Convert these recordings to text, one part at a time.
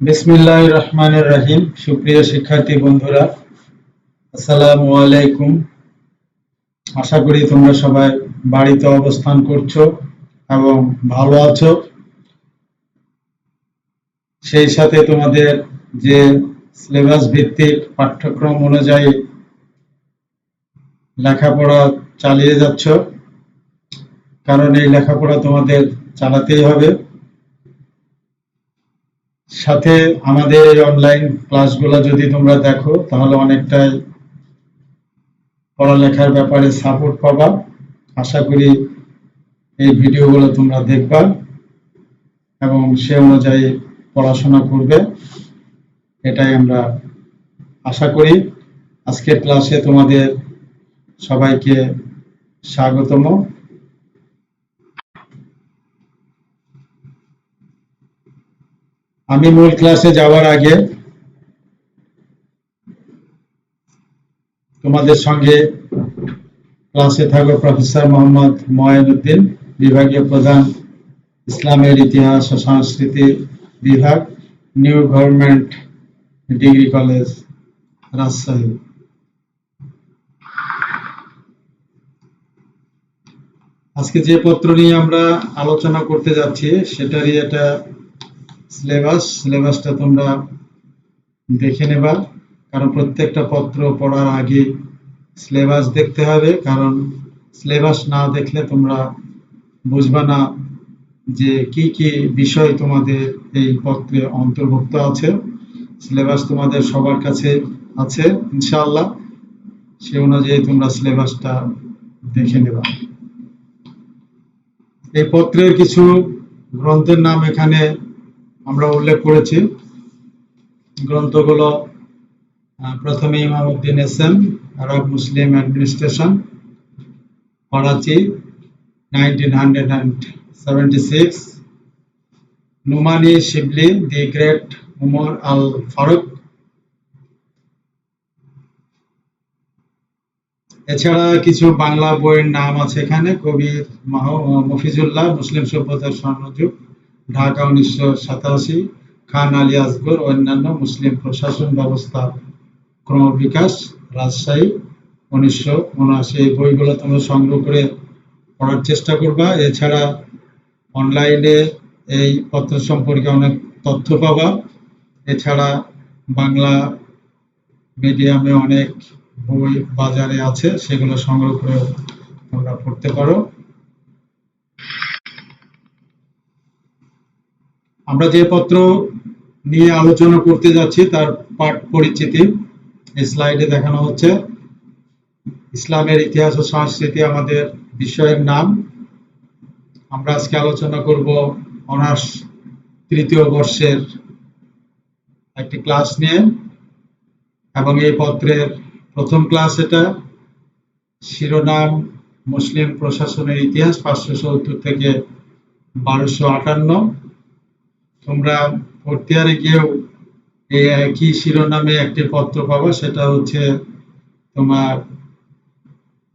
বিসমিল্লাহির রহমানির রহিম। সুপ্রিয় শিক্ষার্থী বন্ধুরা, আসসালামু আলাইকুম। আশা করি তোমরা সবাই বাড়িতে অবস্থান করছো এবং ভালো আছো। সেই সাথে তোমাদের যে সিলেবাস ভিত্তিক পাঠ্যক্রম অনুযায়ী লেখাপড়া চালিয়ে যাচ্ছ, কারণ এই লেখাপড়া তোমাদের চালাতেই হবে। সাথে আমাদের এই অনলাইন ক্লাসগুলো যদি তোমরা দেখো তাহলে অনেকটাই পড়ালেখার ব্যাপারে সাপোর্ট পাবা। আশা করি এই ভিডিওগুলো তোমরা দেখবা এবং সে অনুযায়ী পড়াশোনা করবে, এটাই আমরা আশা করি। আজকের ক্লাসে তোমাদের সবাইকে স্বাগতম। আমি মূল ক্লাসে যাওয়ার আগে তোমাদের সঙ্গে ক্লাসে থাকবে প্রফেসর মোহাম্মদ মঈনুদ্দিন, বিভাগীয় প্রধান, ইসলামের ইতিহাস ও সংস্কৃতি বিভাগ, new government degree college, Rajshahi. আজকে যে পত্র নিয়ে আমরা আলোচনা করতে যাচ্ছি সেটারই এটা সিলেবাসটা তোমরা দেখে নেবা, কারণ প্রত্যেকটা পত্র পড়ার আগে সিলেবাস দেখতে হবে, কারণ সিলেবাস না দেখলে তোমরা বুঝবা না যে কি কি বিষয় তোমাদের এই পত্রে অন্তর্ভুক্ত আছে। সিলেবাস তোমাদের সবার কাছে আছে ইনশাআল্লাহ, সে অনুযায়ী তোমরা সিলেবাসটা দেখে নেবা। এই পত্রের কিছু গ্রন্থের নাম এখানে আমরা উল্লেখ করেছি। গ্রন্থগুলো প্রথমে Imamuddin SM, Arab Muslim administration, Karachi, 1976। Numani Shibli, the great Umar al Faruq. এছাড়া কিছু বাংলা বইয়ের নাম আছে এখানে। কবির মফিজুল্লাহ, মুসলিম সভ্যতার স্বর্ণযুগ, ঢাকা 1987, খান আলী আসগর, অন্যান্য মুসলিম প্রশাসন ব্যবস্থা ক্রমবিকাশ, রাজশাহী 1979। এই বইগুলো তোমরা সংগ্রহ করে পড়ার চেষ্টা করবা। এছাড়া অনলাইনে এই পত্র সম্পর্কে অনেক তথ্য পাবা। এছাড়া বাংলা মিডিয়ামে অনেক বই বাজারে আছে, সেগুলো সংগ্রহ করে তোমরা পড়তে পারো। আমরা যে পত্র নিয়ে আলোচনা করতে যাচ্ছি তার পাঠ পরিচিতি এই স্লাইডে দেখানো হচ্ছে। ইসলামের ইতিহাস ও সংস্কৃতি আমাদের বিষয়ের নাম। আমরা আজকে আলোচনা করব অনার্স তৃতীয় বর্ষের একটি ক্লাস নিয়ে, এবং এই পত্রের প্রথম ক্লাস এটা। শিরোনাম মুসলিম প্রশাসনের ইতিহাস 570 থেকে 1258। তোমরা ফোর্থ ইয়ারে গিয়েও এই একই শিরোনামে একটি পত্র পাবো, সেটা হচ্ছে তোমার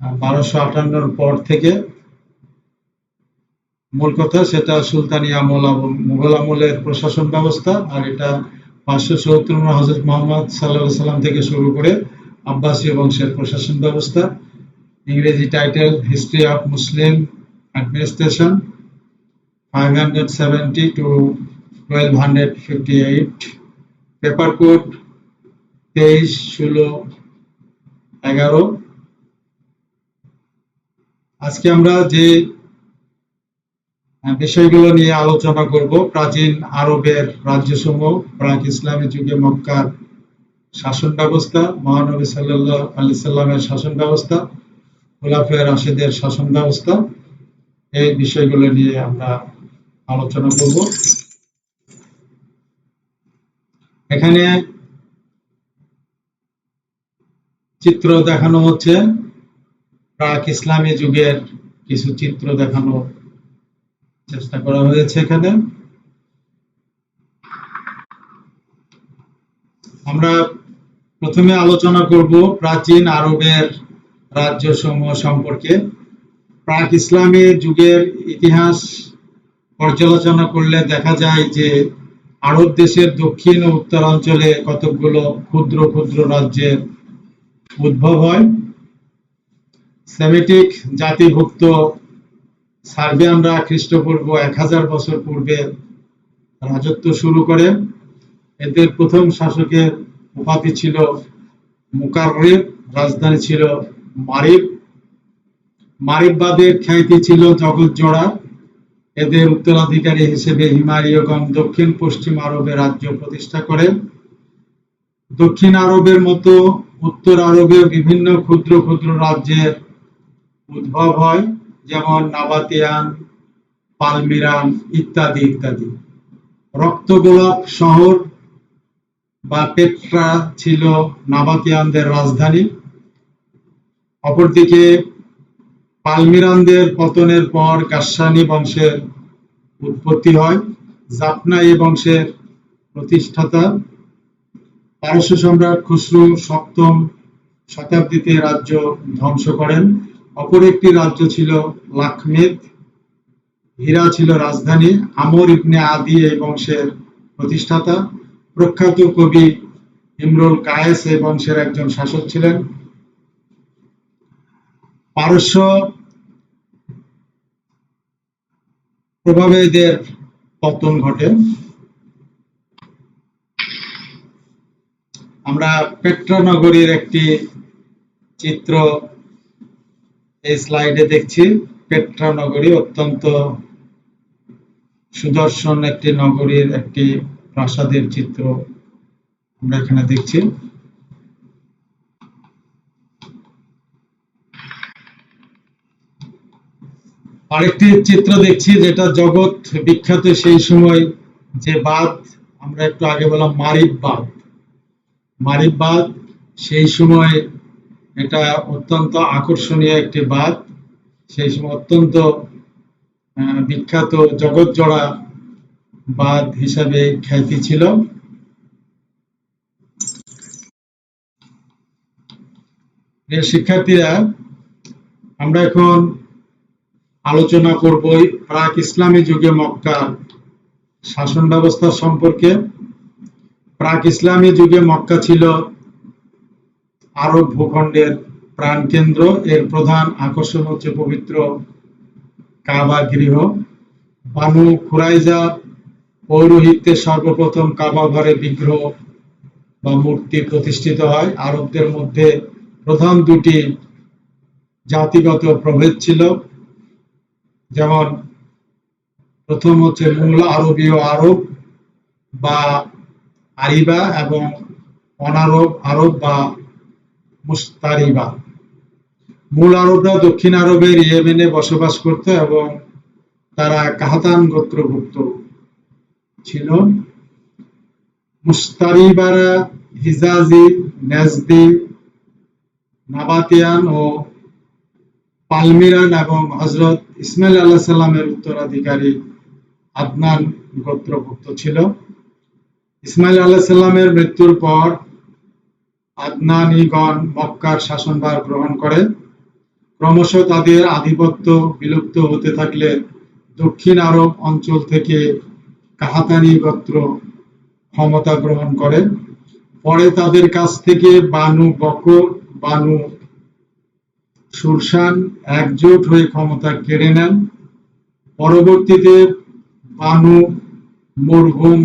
1258 পর থেকে। মূল কথা সেটা সুলতানি আমল এবং মুঘল আমলের প্রশাসন ব্যবস্থা, আর এটা 570 হযরত মুহাম্মদ সাল্লাল্লাহু আলাইহি সাল্লাম থেকে শুরু করে আব্বাসীয় বংশের প্রশাসন ব্যবস্থা। ইংরেজি title history of Muslim administration 570 to 1258। Paper code 23-16-11। আজকে আমরা যে বিষয়গুলো নিয়ে আলোচনা করব: প্রাচীন আরবের রাজ্যসমূহ, প্রাক ইসলামী যুগে মক্কার শাসন ব্যবস্থা, মহানবী সাল্লাল্লাহু আলাইহি সাল্লামের শাসন ব্যবস্থা, খুলাফায়ে রাশিদের শাসন ব্যবস্থা। এই বিষয়গুলো নিয়ে আমরা আলোচনা করব। এখানে চিত্র দেখানো হচ্ছে, প্রাক ইসলামী যুগের কিছু চিত্র দেখানোর চেষ্টা করা হয়েছে এখানে। আমরা প্রথমে আলোচনা করব প্রাচীন আরবের রাজ্যসমূহ সম্পর্কে। প্রাক ইসলামী যুগের ইতিহাস পর্যালোচনা করলে দেখা যায় যে আরব দেশের দক্ষিণ ও উত্তরাঞ্চলে কতকগুলো ক্ষুদ্র ক্ষুদ্র রাজ্যের উদ্ভব হয়। সেমিটিক জাতিভুক্ত সার্বিয়ানরা খ্রিস্টপূর্ব 1000 বছর পূর্বে রাজত্ব শুরু করে। এদের প্রথম শাসকের উপাধি ছিল মুকাররিব, রাজধানী ছিল মারিব। মারিববাদের খ্যাতি ছিল জগৎজোড়া। এদের উত্তরাধিকারী হিসেবে হিমায়রীয়গণ দক্ষিণ পশ্চিম আরবে রাজ্য প্রতিষ্ঠা করে। দক্ষিণ আরবের মতো উত্তর আরবেও বিভিন্ন ক্ষুদ্র ক্ষুদ্র রাজ্যের উদ্ভব হয়, যেমন নাবাতিয়ান, পালমিরান ইত্যাদি ইত্যাদি। রক্তগোলাপ শহর বা পেট্রা ছিল নাবাতিয়ানদের রাজধানী। অপরদিকে পালমিরানদের পতনের পর গাসসানি বংশের উৎপত্তি হয়। জাফনা এই বংশের প্রতিষ্ঠাতা। পারস্য সম্রাট খসরু সপ্তম শতাব্দীতে রাজ্য ধ্বংস করেন। অপর একটি রাজ্য ছিল লাখমেদ। হীরা ছিল রাজধানী। আমর ইবনে আদি এই বংশের প্রতিষ্ঠাতা। প্রখ্যাত কবি ইমরুল কায়েস এই বংশের একজন শাসক ছিলেন। পারস্য প্রভাবে এদের পতন ঘটে। আমরা পেট্রা নগরীর একটি চিত্র এই স্লাইডে দেখছি। পেট্রা নগরী অত্যন্ত সুদর্শন একটি নগরীর একটি প্রাসাদের চিত্র আমরা এখানে দেখছি। আরেকটি চিত্র দেখছি যেটা জগৎ বিখ্যাত সেই সময় যে বাঁধ, আমরা একটু আগে বললাম মারিব বাঁধ। মারিব বাঁধ সেই সময় এটা অত্যন্ত আকর্ষণীয় একটি বাঁধ। সেই সময় অত্যন্ত বিখ্যাত জগৎজোড়া বাঁধ হিসাবে খ্যাতি ছিল। প্রিয় শিক্ষার্থীরা, আমরা এখন আলোচনা করব প্রাক ইসলামী যুগে মক্কা শাসন ব্যবস্থা সম্পর্কে। প্রাক ইসলামী যুগে মক্কা ছিল আরব ভূখণ্ডের প্রাণকেন্দ্র। এর প্রধান আকর্ষণ হচ্ছে পবিত্র কাবা গৃহ। বানু কুরাইজা পৌরোহিত্যে সর্বপ্রথম কাবা ঘরে বিগ্রহ বা মূর্তি প্রতিষ্ঠিত হয়। আরবদের মধ্যে প্রধান দুটি জাতিগত প্রভেদ ছিল, যেমন প্রথম হচ্ছে মূল আরবীয় আরব বা আরিবা এবং অনারব আরব বা মুস্তারিবা। মূল আরবরা দক্ষিণ আরবের ইয়েমেনে বসবাস করত এবং তারা কাহাতান গোত্রভুক্ত ছিল। মুস্তারিবারা হিজাজি, নেজদি, নাবাতিয়ান ও পালমিরান এবং হযরত ইসমাইল আলাইহিস সালামের উত্তরাধিকারী আদনান গোত্রভুক্ত ছিল। ইসমাইল আলাইহিস সালামের মৃত্যুর পর আদনানীগণ মক্কার শাসনভার গ্রহণ করে। ক্রমশ তাদের আধিপত্য বিলুপ্ত হতে থাকলে দক্ষিণ আরব অঞ্চল থেকে কাহাতানি গোত্র ক্ষমতা গ্রহণ করে। পরে তাদের কাছ থেকে বানু বকর, বানু সুরসান একজোট হয়ে ক্ষমতা কেড়ে নেন। পরবর্তীতে বানু মরহুম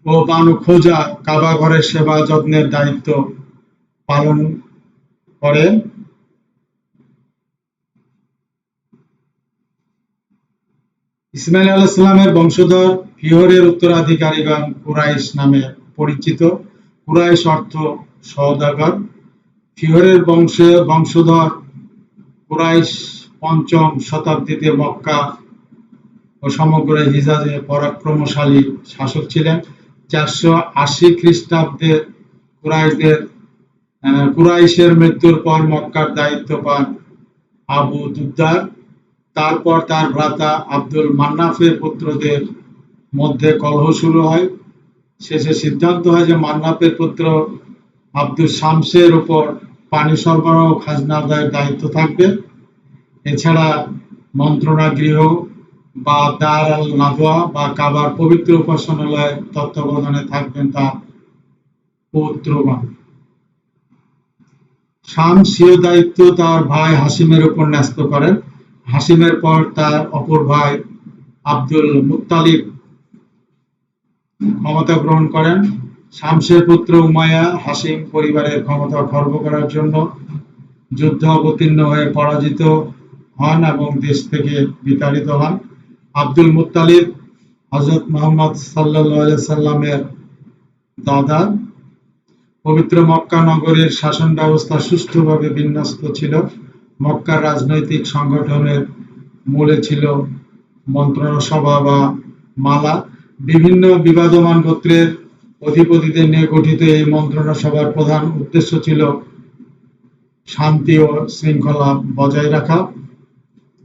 ও বানু খোজা কাবা ঘরের সেবা যত্নের দায়িত্ব পালন করে। ইসমাইল আলাইহিস সালামের বংশধর ফিহরের উত্তরাধিকারীগণ কুরাইশ নামে পরিচিত। কুরাইশ অর্থ সওদাগর। ফিহরের বংশধর কুরাইশ পঞ্চম শতাব্দীতে মক্কা ও সমগ্র হিজাজে পরাক্রমশালী শাসক ছিলেন। 480 খ্রিস্টাব্দে কুরাইশের মৃত্যুর পর মক্কার দায়িত্ব পান আবু দুদ্দার। তারপর তার ভ্রাতা আব্দুল মান্নাফের পুত্রদের মধ্যে কলহ শুরু হয়। শেষে সিদ্ধান্ত হয় যে মান্নাফের পুত্র আব্দুল শামসের উপর পানি সরবরাহ ও খাজনা আদায়ের দায়িত্ব থাকবে। এছাড়া মন্ত্রণা গৃহ, বা দার আল নাদওয়া বা কাবার পবিত্র উপাসনালয় তত্ত্বাবধানে থাকবেন তার পৌত্রগণ। শাম স্বীয় দায়িত্ব তার ভাই হাশিমের উপর ন্যস্ত করেন। হাশিমের পর তার অপর ভাই আব্দুল মুত্তালিব ক্ষমতা গ্রহণ করেন। শামসের পুত্র উমাইয়া হাশিম পরিবারের ক্ষমতা খর্ব করার জন্য যুদ্ধে অবতীর্ণ হয়ে পরাজিত হন এবং দেশ থেকে বিতাড়িত হন। আব্দুল মুত্তালিব হযরত মুহাম্মদ সাল্লাল্লাহু আলাইহি সাল্লামের দাদা। পবিত্র মক্কা নগরীর শাসন ব্যবস্থা সুষ্ঠুভাবে বিন্যস্ত ছিল। মক্কার রাজনৈতিক সংগঠনের মূলে ছিল মন্ত্রণা সভা বা মালা। বিভিন্ন বিবাদমান গোত্রের অধিপতিদের নিয়ে গঠিত এই মন্ত্রণা সভার প্রধান উদ্দেশ্য ছিল শান্তি ও শৃঙ্খলা বজায় রাখা।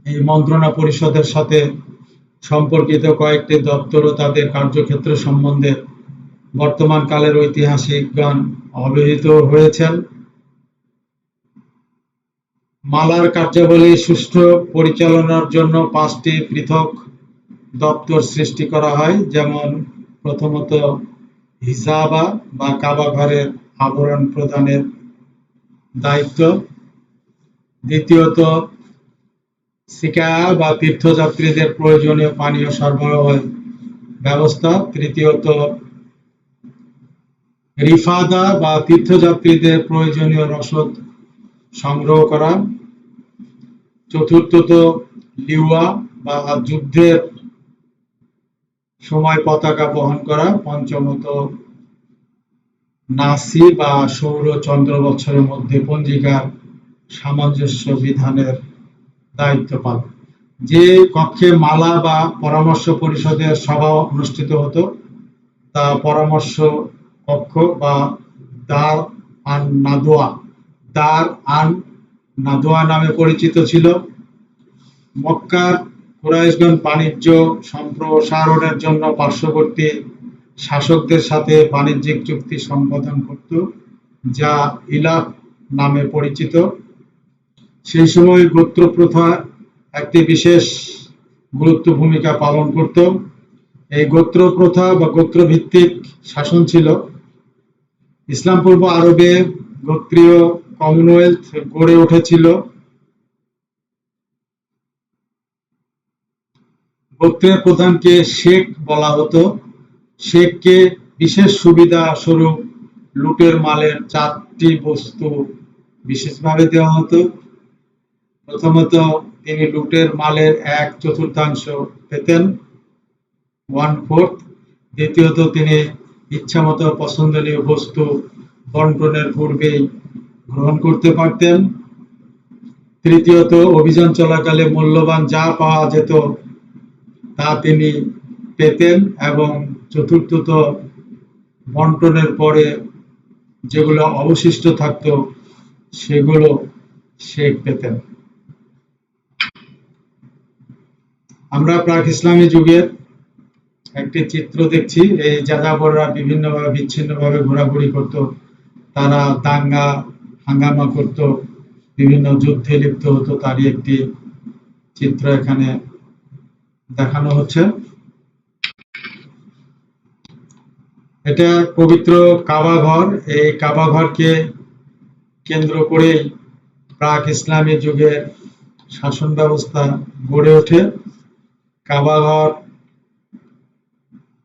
এই মন্ত্রণা পরিষদের সাথে সম্পর্কিত কয়েকটি দপ্তর ও তাদের কার্যক্ষেত্র সম্বন্ধে বর্তমান কালের ঐতিহাসিকগণ অবহিত হয়েছেন। মালার কার্যাবলী সুষ্ঠু পরিচালনার জন্য 5টি পৃথক দপ্তর সৃষ্টি করা হয়, যেমন প্রথমত হিজাবা বা কাবা ঘরের আবরণ প্রদানের দায়িত্ব, দ্বিতীয়ত সিকায়া বা তীর্থযাত্রীদের প্রয়োজনীয় পানীয় সরবরাহের ব্যবস্থা, তৃতীয়ত রিফাদা বা তীর্থযাত্রীদের প্রয়োজনীয় রসদ সংগ্রহ করা, চতুর্থত লিওয়া বা যুদ্ধের সময় পতাকা বহন করা, পঞ্চমত নাসি বা সৌর চন্দ্র বছরের মধ্যে পঞ্জিকার সামঞ্জস্য বিধানের দায়িত্ব পালন। যে কক্ষে মালা বা পরামর্শ পরিষদের সভা অনুষ্ঠিত হতো তা পরামর্শ কক্ষ বা দার আন নাদওয়া দার আন নাদওয়া নামে পরিচিত ছিল। মক্কার কুরাইশগণ বাণিজ্য সম্প্রসারণের জন্য পার্শ্ববর্তী শাসকদের সাথে বাণিজ্যিক চুক্তি সম্পাদন করত, যা ইলাফ নামে পরিচিত। সেই সময় গোত্র প্রথা একটি বিশেষ গুরুত্ব ভূমিকা পালন করত। এই গোত্র প্রথা বা গোত্রভিত্তিক শাসন ছিল। ইসলাম পূর্ব আরবে গোত্রীয় কমনওয়েলথ গড়ে উঠেছিল। গোত্রের প্রধানকে শেখ বলা হতো। শেখকে বিশেষ সুবিধা স্বরূপ লুটের মালের 4টি বস্তু বিশেষভাবে দেওয়া হতো। প্রথমত তিনি লুটের মালের 1/4 পেতেন, 1/4। দ্বিতীয়ত তিনি ইচ্ছামতো পছন্দনীয় বস্তু বন্টনের পূর্বেই গ্রহণ করতে পারতেন। তৃতীয়ত অভিযান চলাকালে মূল্যবান যা পাওয়া যেত তা তিনি পেতেন, এবং চতুর্থত বন্টনের পরে যেগুলো অবশিষ্ট থাকত সেগুলো শেখ পেতেন। আমরা প্রাক ইসলামী যুগের একটি চিত্র দেখছি। এই যাযাবররা বিভিন্নভাবে বিচ্ছিন্নভাবে ঘোরাঘুরি করত, তারা দাঙ্গা হাঙ্গামা করত, বিভিন্ন যুদ্ধে লিপ্ত হতো, তারই একটি চিত্র এখানে দেখানো হচ্ছে। এটা পবিত্র কাবা ঘর। এই কাবা ঘরকে কেন্দ্র করে প্রাক ইসলামী যুগের শাসন ব্যবস্থা গড়ে ওঠে। কাবা ঘর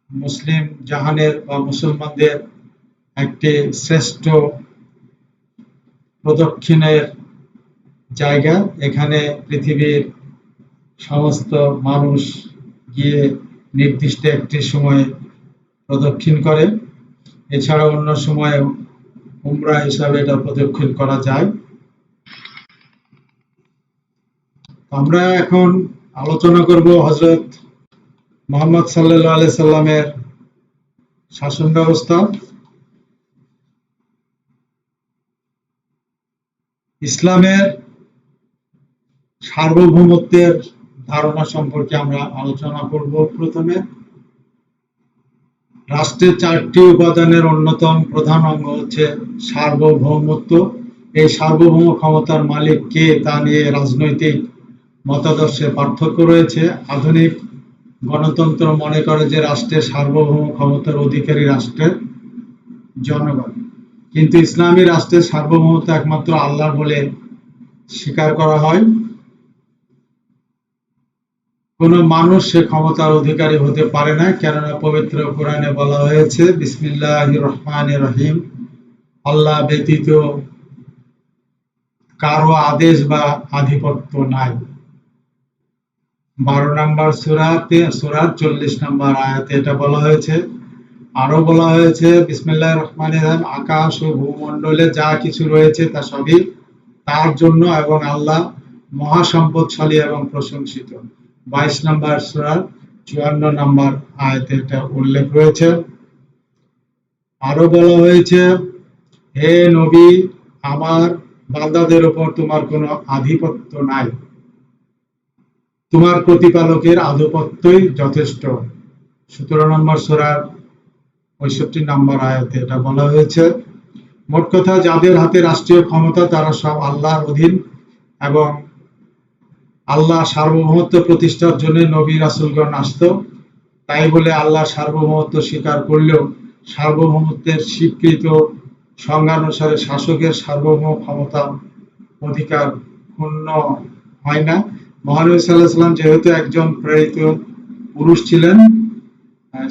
মুসলিম জাহানের বা মুসলমানদের একটি শ্রেষ্ঠ প্রদক্ষিণের জায়গা। এখানে পৃথিবীর সমস্ত মানুষ গিয়ে নির্দিষ্ট একটি সময়ে প্রদক্ষিণ করে। এছাড়া অন্য সময়ে উমরা হিসাবে এটা প্রদক্ষিণ করা যায়। আমরা এখন আলোচনা করব হযরত মুহাম্মদ সাল্লাল্লাহু আলাইহি সাল্লামের শাসন ব্যবস্থা। ইসলামের সার্বভৌমত্বের ধারণা সম্পর্কে আমরা আলোচনা করব। প্রথমে রাষ্ট্রের 4টি উপাদানের অন্যতম প্রধান অঙ্গ হচ্ছে সার্বভৌমত্ব। এই সার্বভৌম ক্ষমতার মালিক কে তা নিয়ে রাজনৈতিক মতাদর্শের পার্থক্য রয়েছে। আধুনিক গণতন্ত্র মনে করে যে রাষ্ট্রের সার্বভৌম ক্ষমতার অধিকারী রাষ্ট্রের জনগণ, কিন্তু ইসলামী রাষ্ট্রের সার্বভৌমত্ব একমাত্র আল্লাহর বলে স্বীকার করা হয়। কোনো মানুষ সে ক্ষমতার অধিকারী হতে পারে না, কেননা পবিত্র কোরআনে বলা হয়েছে, বিসমিল্লাহির রহমানির রহিম, আল্লাহ ব্যতীত কারো আদেশ বা আধিপত্য নাই। 12 নম্বর সূরার 40 নম্বর আয়াতে এটা বলা হয়েছে। আরো বলা হয়েছে, বিসমিল্লাহির রহমানির রহিম, আকাশ ও ভূমণ্ডলে যা কিছু রয়েছে তা সবই তার জন্য এবং আল্লাহ মহাসম্পদশালী এবং প্রশংসিত। 22 নম্বর সূরার 54 নম্বর আয়াতে এটা উল্লেখ রয়েছে। আরো বলা হয়েছে, হে নবী, আমার বান্দাদের উপর তোমার কোনো আধিপত্য নাই, তোমার প্রতিপালকের আধিপত্যই যথেষ্ট। 17 নম্বর সূরার 65 নম্বর আয়াতে এটা বলা হয়েছে। মোট কথা, যাদের হাতে রাষ্ট্রীয় ক্ষমতা তারা সব আল্লাহর অধীন এবং আল্লাহ সার্বভৌমত্ব প্রতিষ্ঠার জন্য নবী রাসূলগণ আসত। তাই বলে আল্লাহ সার্বভৌমত্ব স্বীকার করলেও সার্বভৌমত্বের স্বীকৃত সংজ্ঞানুসারে শাসকের সার্বভৌম ক্ষমতা অধিকার ক্ষুণ্ণ হয় না। মহানবী সাল্লাল্লাহু আলাইহি ওয়াসাল্লাম যেহেতু একজন প্রেরিত পুরুষ ছিলেন,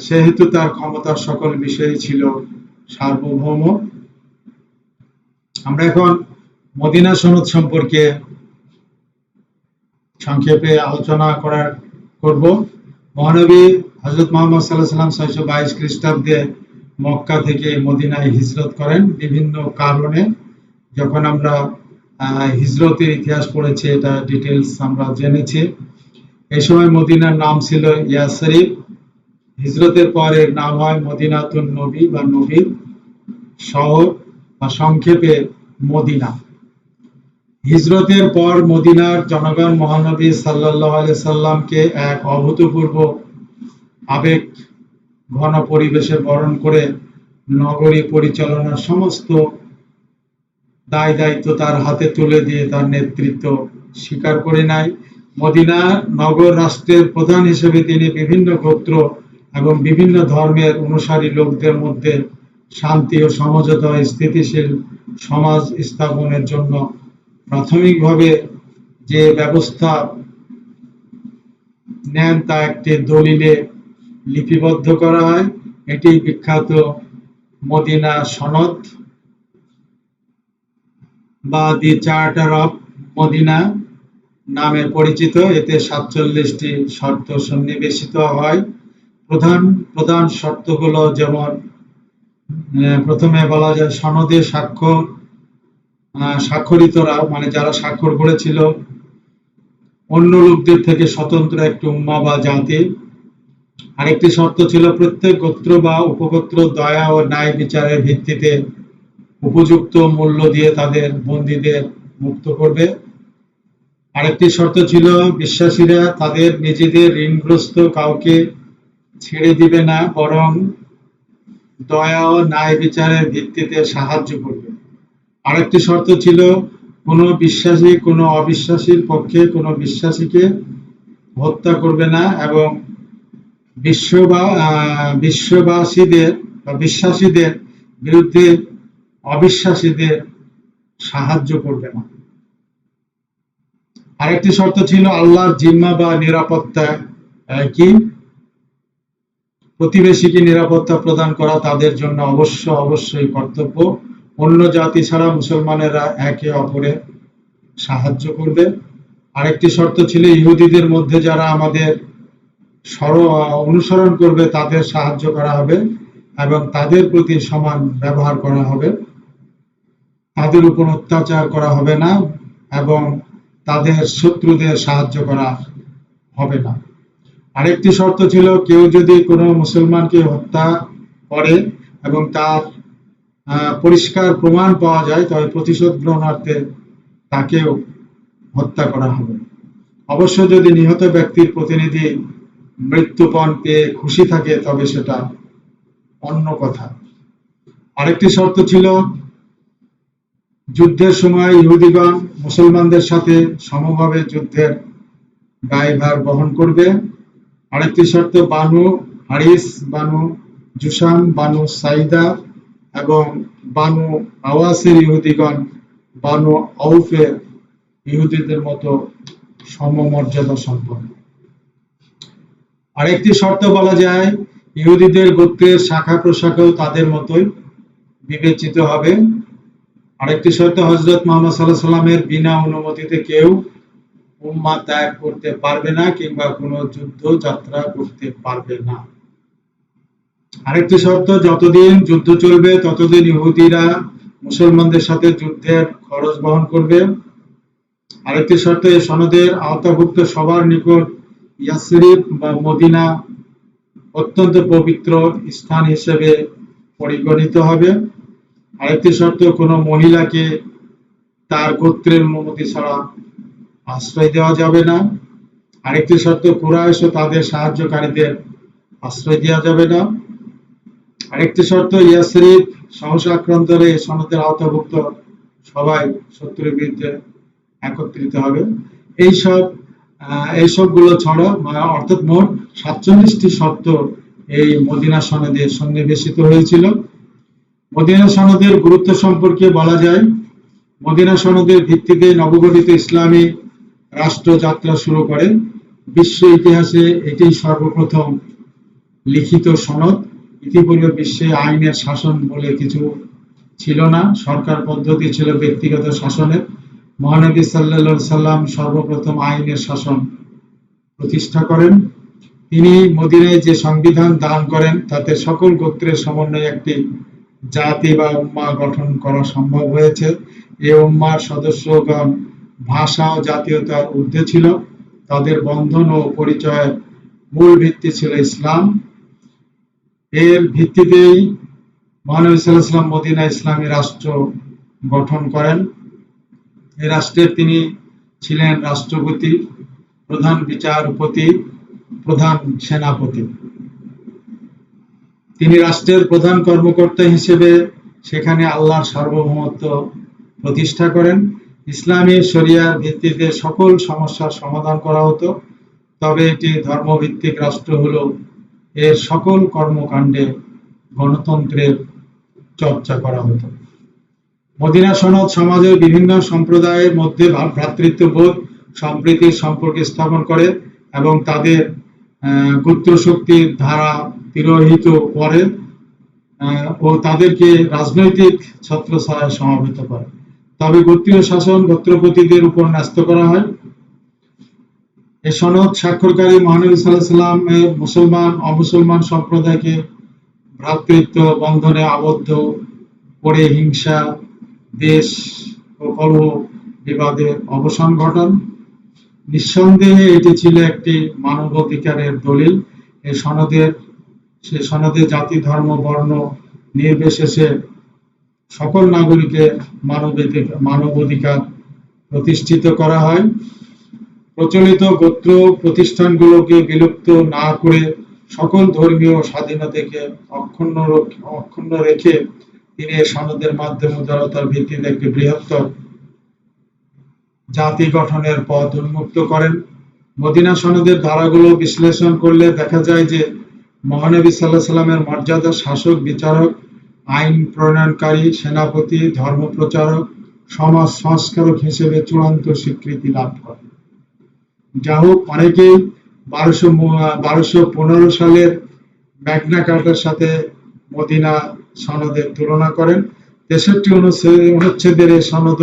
সেহেতু তার ক্ষমতার সকল বিষয়ই ছিল সার্বভৌম। আমরা এখন মদিনা সনদ সম্পর্কে সংক্ষেপে আলোচনা করব। মহানবী হযরত মুহাম্মদ সাল্লাল্লাহু আলাইহি ওয়াসাল্লাম 622 খ্রিস্টাব্দে মক্কা থেকে মদিনায় হিজরত করেন বিভিন্ন কারণে। যখন আমরা হিজরতের ইতিহাস পড়েছি, এটা ডিটেইলস আমরা জেনেছি। এই সময় মদিনার নাম ছিল ইয়াসরিব। হিজরতের পর এর নাম হয় মদিনাতুন নবী বা নবীর শহর বা সংক্ষেপে মদিনা। হিজরতের পর মদিনার জনগণ মহানবী সাল্লাল্লাহু আলাইহি সাল্লামকে এক অভূতপূর্ব আবেগ ঘন পরিবেশে বরণ করে নগরী পরিচালনার সমস্ত দায় দায়িত্ব তার হাতে তুলে দিয়ে তার নেতৃত্ব স্বীকার করে নেয়। মদিনা নগর রাষ্ট্রের প্রধান হিসেবে তিনি বিভিন্ন গোত্র এবং বিভিন্ন ধর্মের অনুসারী লোকদের মধ্যে শান্তি ও সমঝোতা ও স্থিতিশীল সমাজ স্থাপনের জন্য প্রাথমিকভাবে যে ব্যবস্থা নেন তা একটি দলিলে লিপিবদ্ধ করা হয়। এটি বিখ্যাত মদিনা সনদ বা দি চার্টার অফ মদিনা নামে পরিচিত। এতে 47টি শর্ত সন্নিবেশিত হয়। প্রধান প্রধান শর্তগুলো যেমন, প্রথমে বলা যায় সনদে স্বাক্ষরিতরা, মানে যারা স্বাক্ষর করেছিল, অন্য লোকদের থেকে স্বতন্ত্র একটি উম্মাহ বা জাতি। আরেকটি শর্ত ছিল প্রত্যেক গোত্র বা উপগোত্র দয়া ও ন্যায় বিচারের ভিত্তিতে উপযুক্ত মূল্য দিয়ে তাদের বন্দীদের মুক্ত করবে। আরেকটি শর্ত ছিল বিশ্বাসীরা তাদের নিজেদের ঋণগ্রস্ত কাউকে ছেড়ে দিবে না, বরং দয়া ও ন্যায় বিচারের ভিত্তিতে সাহায্য করবে। আরেকটি শর্ত ছিল কোনো বিশ্বাসী কোনো অবিশ্বাসীর পক্ষে কোনো বিশ্বাসীকে হত্যা করবে না এবং বিশ্বাসীদের বিরুদ্ধে অবিশ্বাসীদের সাহায্য করবে না। আরেকটি শর্ত ছিল আল্লাহর জিম্মা বা নিরাপত্তা কি প্রতিবেশীকে নিরাপত্তা প্রদান করা তাদের জন্য অবশ্যই কর্তব্য। অন্য জাতি ছাড়া মুসলমানেরা একে অপরের সাহায্য করবে। আরেকটি শর্ত ছিল ইহুদিদের মধ্যে যারা আমাদের অনুসরণ করবে তাদের সাহায্য করা হবে এবং তাদের প্রতি সমান ব্যবহার করা হবে, তাদের উপর অত্যাচার করা হবে না এবং তাদের শত্রুদের সাহায্য করা হবে না। আরেকটি শর্ত ছিল কেউ যদি কোনো মুসলমানকে হত্যা করে এবং তার পরিষ্কার প্রমাণ পাওয়া যায়, তবে প্রতিশোধ গ্রহণার্থে তাকেও হত্যা করা হবে। অবশ্য যদি নিহত ব্যক্তির প্রতিনিধি মৃত্যুপণ পেয়ে খুশি থাকে তবে সেটা অন্য কথা। আরেকটি শর্ত ছিল যুদ্ধের সময় ইহুদিগণ মুসলমানদের সাথে সমভাবে যুদ্ধের দায়ভার বহন করবে। আরেকটি শর্ত বানু হারিস, বানু জুসাম, বানু সাইদা এবং বানু আওয়াসের ইহুদিগণ বানু আউফের ইহুদিদের মতো সমমর্যাদা সম্পন্ন। আরেকটি শর্ত বলা যায়, ইহুদিদের গোত্রের শাখা প্রশাখাও তাদের মতোই বিবেচিত হবে। আরেকটি শর্ত, হযরত মুহাম্মদ সাল্লাল্লাহু আলাইহি সাল্লামের বিনা অনুমতিতে কেউ উম্মাহ ত্যাগ করতে পারবে না কিংবা কোনো যুদ্ধ যাত্রা করতে পারবে না। আরেকটি শর্ত, যতদিন যুদ্ধ চলবে ততদিন ইহুদিরা মুসলমানদের সাথে যুদ্ধের খরচ বহন করবে। আরেকটি শর্ত, এই সনদের আওতাভুক্ত সবার নিকট ইয়াসরিব বা মদিনা অত্যন্ত পবিত্র স্থান হিসেবে পরিগণিত হবে। আরেকটি শর্ত, কোনো মহিলাকে তার গোত্রের অনুমতি ছাড়া আশ্রয় দেওয়া যাবে না। আরেকটি শর্ত, কুরাইশ ও তাদের সাহায্যকারীদের আশ্রয় দেওয়া যাবে না। আরেকটি শর্ত, ইয়াসরিব সহসা আক্রান্ত হলে এই সনদের আওতাভুক্ত সবাই শত্রুর বিরুদ্ধে একত্রিত হবে। এইসবগুলো ছাড়া অর্থাৎ মোট 47টি শর্ত এই মদিনা সনদে সন্নিবেশিত হয়েছিল। মদিনা সনদের গুরুত্ব সম্পর্কে বলা যায়, মদিনা সনদের ভিত্তিতে নবগঠিত ইসলামী রাষ্ট্র যাত্রা শুরু করে। বিশ্ব ইতিহাসে এটি সর্বপ্রথম লিখিত সনদ। ইতিপূর্বে বিশ্বে আইনের শাসন বলে কিছু ছিল না, সরকার পদ্ধতি ছিল ব্যক্তিগত শাসনের। মহানবী সাল্লাল্লাহু আলাইহি সাল্লাম সর্বপ্রথম আইনের শাসন প্রতিষ্ঠা করেন। তিনি মদিনায় যে সংবিধান দান করেন তাতে সকল গোত্রের সমন্বয়ে একটি জাতি বা উম্মাহ গঠন করা সম্ভব হয়েছে। এই উম্মাহর সদস্যগণ ভাষা ও জাতীয়তার ঊর্ধ্বে ছিল। তাদের বন্ধন ও পরিচয়ের মূল ভিত্তি ছিল ইসলাম। এর ভিত্তিতেই মহানবী সাল্লাল্লাহু আলাইহি ওয়াসাল্লাম মদিনায় ইসলামী রাষ্ট্র গঠন করেন। এই রাষ্ট্রের তিনি ছিলেন রাষ্ট্রপতি, প্রধান বিচারপতি, প্রধান সেনাপতি। তিনি রাষ্ট্রের প্রধান কর্মকর্তা হিসেবে সেখানে আল্লাহর সার্বভৌমত্ব প্রতিষ্ঠা করেন। ইসলামী শরিয়ার ভিত্তিতে সকল সমস্যার সমাধান করা হতো। তবে এটি ধর্মভিত্তিক রাষ্ট্র হলেও এর সকল কর্মকাণ্ডে গণতন্ত্রের চর্চা করা হতো। মদিনা সনদ সমাজের বিভিন্ন সম্প্রদায়ের মধ্যে ভ্রাতৃত্ববোধ, সম্প্রীতির সম্পর্ক স্থাপন করে এবং তাদের গোত্রশক্তির ধারা তিরোহিত করে ও তাদেরকে রাজনৈতিক ছত্রছায়ায় সমাবেত করে। তবে গোত্রীয় শাসন গোত্রপতিদের উপর ন্যস্ত করা হয়। এই সনদ স্বাক্ষরকারী মহানবী সাল্লাল্লাহু আলাইহি ওয়াসাল্লামের মুসলমান অমুসলমান সম্প্রদায়কে ভ্রাতৃত্ব বন্ধনে আবদ্ধ করে হিংসা, দেশ ও কলহ বিবাদের অবসান ঘটান। নিঃসন্দেহে এটি ছিল একটি মানবাধিকারের দলিল। এই সনদে জাতি, ধর্ম, বর্ণ নির্বিশেষে সকল নাগরিকের মানবাধিকার প্রতিষ্ঠিত করা হয়। প্রচলিত গোত্র প্রতিষ্ঠানগুলোকে বিলুপ্ত না করে সকল ধর্মীয় স্বাধীনতাকে অক্ষুণ্ণ রেখে তিনি এই সনদের মাধ্যমে উদারতার ভিত্তিতে একটি বৃহত্তর জাতি গঠনের পথ উন্মুক্ত করেন। মদিনা সনদের ধারাগুলো বিশ্লেষণ করলে দেখা যায় যে মহানবী সাল্লাল্লাহু আলাইহি ওয়াসাল্লামের মর্যাদা শাসক, বিচারক, আইন প্রণয়নকারী, সেনাপতি, ধর্মপ্রচারক, সমাজ সংস্কারক হিসেবে চূড়ান্ত স্বীকৃতি লাভ করে। যা হোক, অনেকেই 1215 সালের ম্যাগনা কার্টার সাথে মদিনা সনদের তুলনা করেন। 63 অনুচ্ছেদের এই সনদ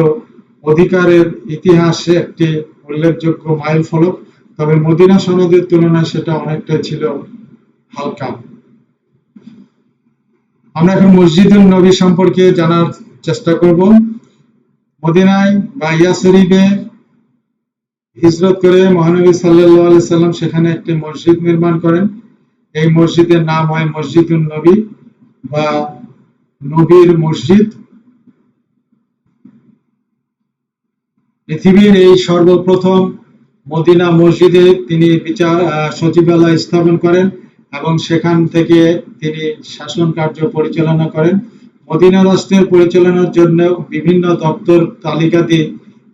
অধিকারের ইতিহাসে একটি উল্লেখযোগ্য মাইল ফলক। তবে মদিনা সনদের তুলনায় সেটা অনেকটা ছিল হালকা। আমরা এখন মসজিদুন নবী সম্পর্কে জানার চেষ্টা করব। মদিনায় বা ইয়াসরিবে হিজরত করে মহানবী সাল্লাল্লাহু আলাইহি সাল্লাম সেখানে একটি মসজিদ নির্মাণ করেন। এই মসজিদের নাম হয় মসজিদুন নবী বা নবীর মসজিদ। পৃথিবীর এই সর্বপ্রথম মদিনা মসজিদে তিনি সচিবালয় স্থাপন করেন এবং সেখান থেকে তিনি শাসন কার্য পরিচালনা করেন। মদিনা রাষ্ট্রের পরিচালনার জন্য বিভিন্ন দপ্তর তালিকাদি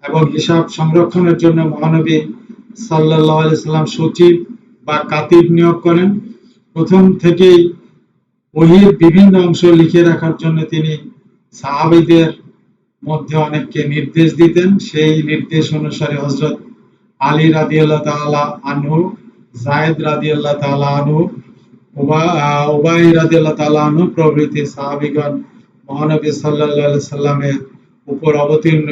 এবং হিসাব সংরক্ষণের জন্য মহানবী সাল্লাল্লাহু আলাইহি সাল্লাম সচিব বা কাতিব নিয়োগ করেন। প্রথম থেকেই ওহীর বিভিন্ন অংশ লিখে রাখার জন্য তিনি সাহাবীদের মধ্যে অনেককে নির্দেশ দিতেন। সেই নির্দেশ অনুসারে হযরত আলী রাদিয়াল্লাহু তাআলা আনহু, যায়েদ রাদিয়াল্লাহু তাআলা আনহু, উবাই রাদিয়াল্লাহু তাআলা আনহু প্রভৃতি সাহাবীগণ মহানবী সাল্লাল্লাহু আলাইহি সাল্লামের উপর অবতীর্ণ